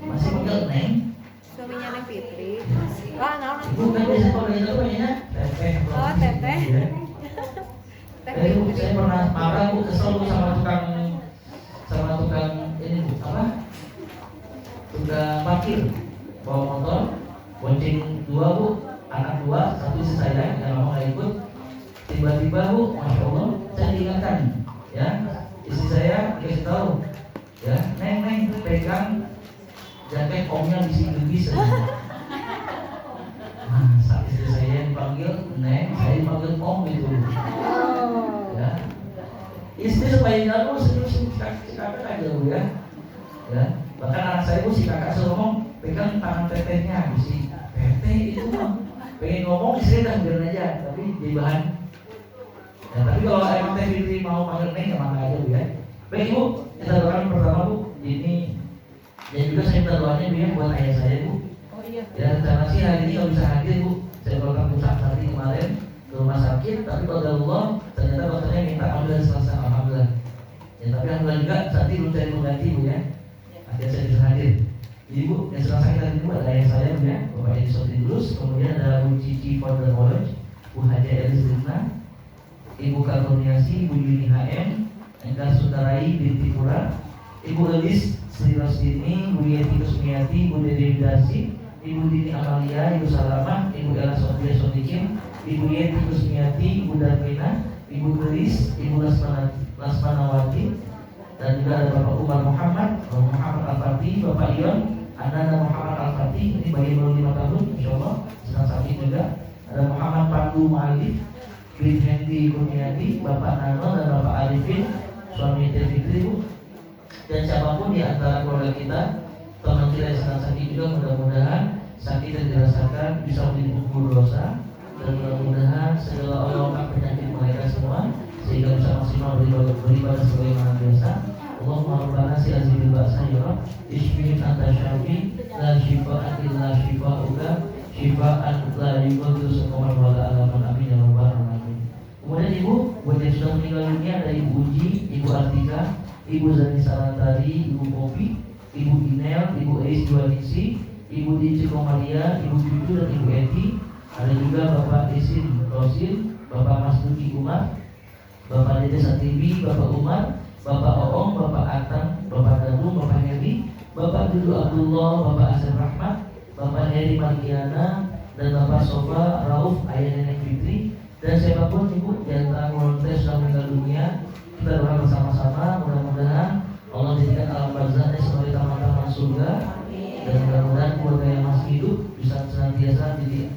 masih panggil Neng. Suaminya Neng Fitri. Oh, naon Bukan biasa kalau itu namanya Teteh. Oh, Teteh. Ya. Teh Bu, Fitri. saya pernah marah bu, kesel bu sama tukang ini bu, apa? Tukang parkir bawa motor, bonceng 2 bu, anak 2, 1 istri saya yang mau nggak ikut. Tiba-tiba bu, masya Allah, saya diingatkan, ya, istri saya dikasih tahu, ya, neng pegang jaket omnya bisi-bisi saja. Nah, saat istri saya dipanggil neng, saya dipanggil om gitu. Ya, istri supaya jalan senyum kakak aja bu ya. Ya, bahkan anak saya bu si kakak suruh ngomong pegang tangan tetehnya, si teteh itu mah pengen ngomong istri dah biarin aja, tapi jadi bahan. Ya, tapi kalau emang Teh Fitri mau panggil neng ya mangga aja bu ya. Baik bu, kita doakan pertama bu, ini dan juga saya minta doanya bu ya buat ayah saya bu. Oh iya. Ya rencana sih hari ini nggak bisa hadir bu, saya keluarkan pusat tadi kemarin ke rumah sakit, tapi kalau Allah ternyata dokternya minta ambil selasa, alhamdulillah. Ya tapi alhamdulillah juga nanti belum cari pengganti bu ya. Akhirnya saya bisa hadir. Jadi bu, yang selasa kita dulu ada ayah saya bu ya. Firdaus, kemudian ada Bu Cici Founder College, Bu Haja Elis Rizna, Ibu Kartuniasi, Ibu Yuni HM, Engkar Sundarai binti Pura, Ibu Elis Sri Rosdini, Bu Yeti Kusmiati, Bu Dede Widasi, Ibu Dini Amalia, Ibu Salamah, Ibu Ella Sofia Sodikin, Ibu Yeti Kusmiati, Ibu Darmina, Ibu Tulis, Ibu Lasmanawati, dan juga ada Bapak Umar Muhammad, Bapak Muhammad Al-Fatih, Bapak Ion, Ananda Muhammad Al-Fatih, ini bayi baru 5 tahun, Insya Allah, senang sakit juga. Ada Muhammad Pandu Ma'alif, Green Hendy Kurniati, Bapak Nano dan Bapak Arifin, suami Teh Fitri, Bu. Dan siapapun di antara keluarga kita, teman kita yang sedang sakit juga, mudah-mudahan sakit yang dirasakan bisa menjadi dosa, dan mudah-mudahan segala Allah penyakit mereka semua sehingga bisa maksimal beribadah sebagaimana biasa. Allahumma rabbana si azimil ba'sa ya Rabb, ismi'in anta syafi, la shifa'an illa shifa'uka, shifa'an la yughadiru saqaman wa la alaman, amin ya rabbal alamin. Kemudian Ibu, buat yang sudah meninggal dunia ada Ibu Uji, Ibu Artika, Ibu Zani Sarantari, Ibu Popi, Ibu Inel, Ibu Eis Juwanisi, Ibu Dinci Komalia, Ibu Cucu dan Ibu Eti. Ada juga Bapak Isin Rosin, Bapak Mas Duki Umar, Bapak Dede Satibi, Bapak Umar, Bapak Oong, Bapak Atang, Bapak Danu, Bapak Heri, Bapak Dudu Abdullah, Bapak Asep Rahmat, Bapak Heri Margiana, dan Bapak Sofa Rauf, Ayah Nenek Fitri, dan siapapun Ibu di antara keluarga sudah meninggal dunia. Kita doa bersama-sama, mudah-mudahan Allah jadikan alam barzahnya sebagai taman-taman surga, dan mudah-mudahan keluarga yang masih hidup bisa senantiasa jadi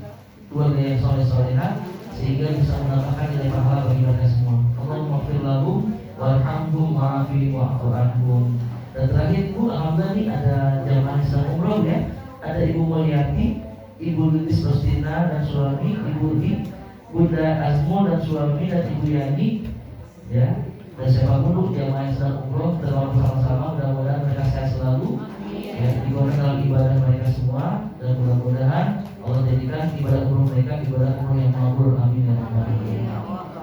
keluarga yang soleh-solehah sehingga bisa mendapatkan nilai pahala bagi mereka semua. Allahumma ighfir lahum warhamhum wa'afihim wa'fu anhum. Dan terakhir Bu, alhamdulillah nih ada jamaah sedang umroh ya. Ada Ibu Mulyati, Ibu Lilis Rostina dan suami, Ibu Ri, Bunda Azmo dan suami, dan Ibu Yani ya. Dan siapapun Bu jamaah yang sedang umroh, terlalu bersama-sama, mudah-mudahan mereka sehat selalu ya, digunakan dalam ibadah mereka semua, dan mudah-mudahan Allah jadikan ibadah umroh mereka ibadah umroh yang makbul, amin ya rabbal alamin.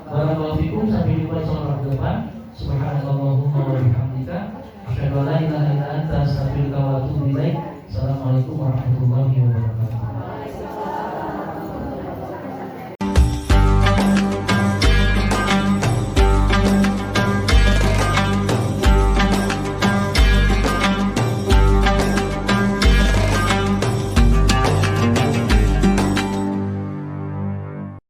Barakallahu fikum, sampai jumpa di sholat depan. Subhanallahumma wa bihamdika, asyhadu an la ilaha illa anta, astaghfiruka wa atubu ilaik. Assalamualaikum warahmatullahi wabarakatuh.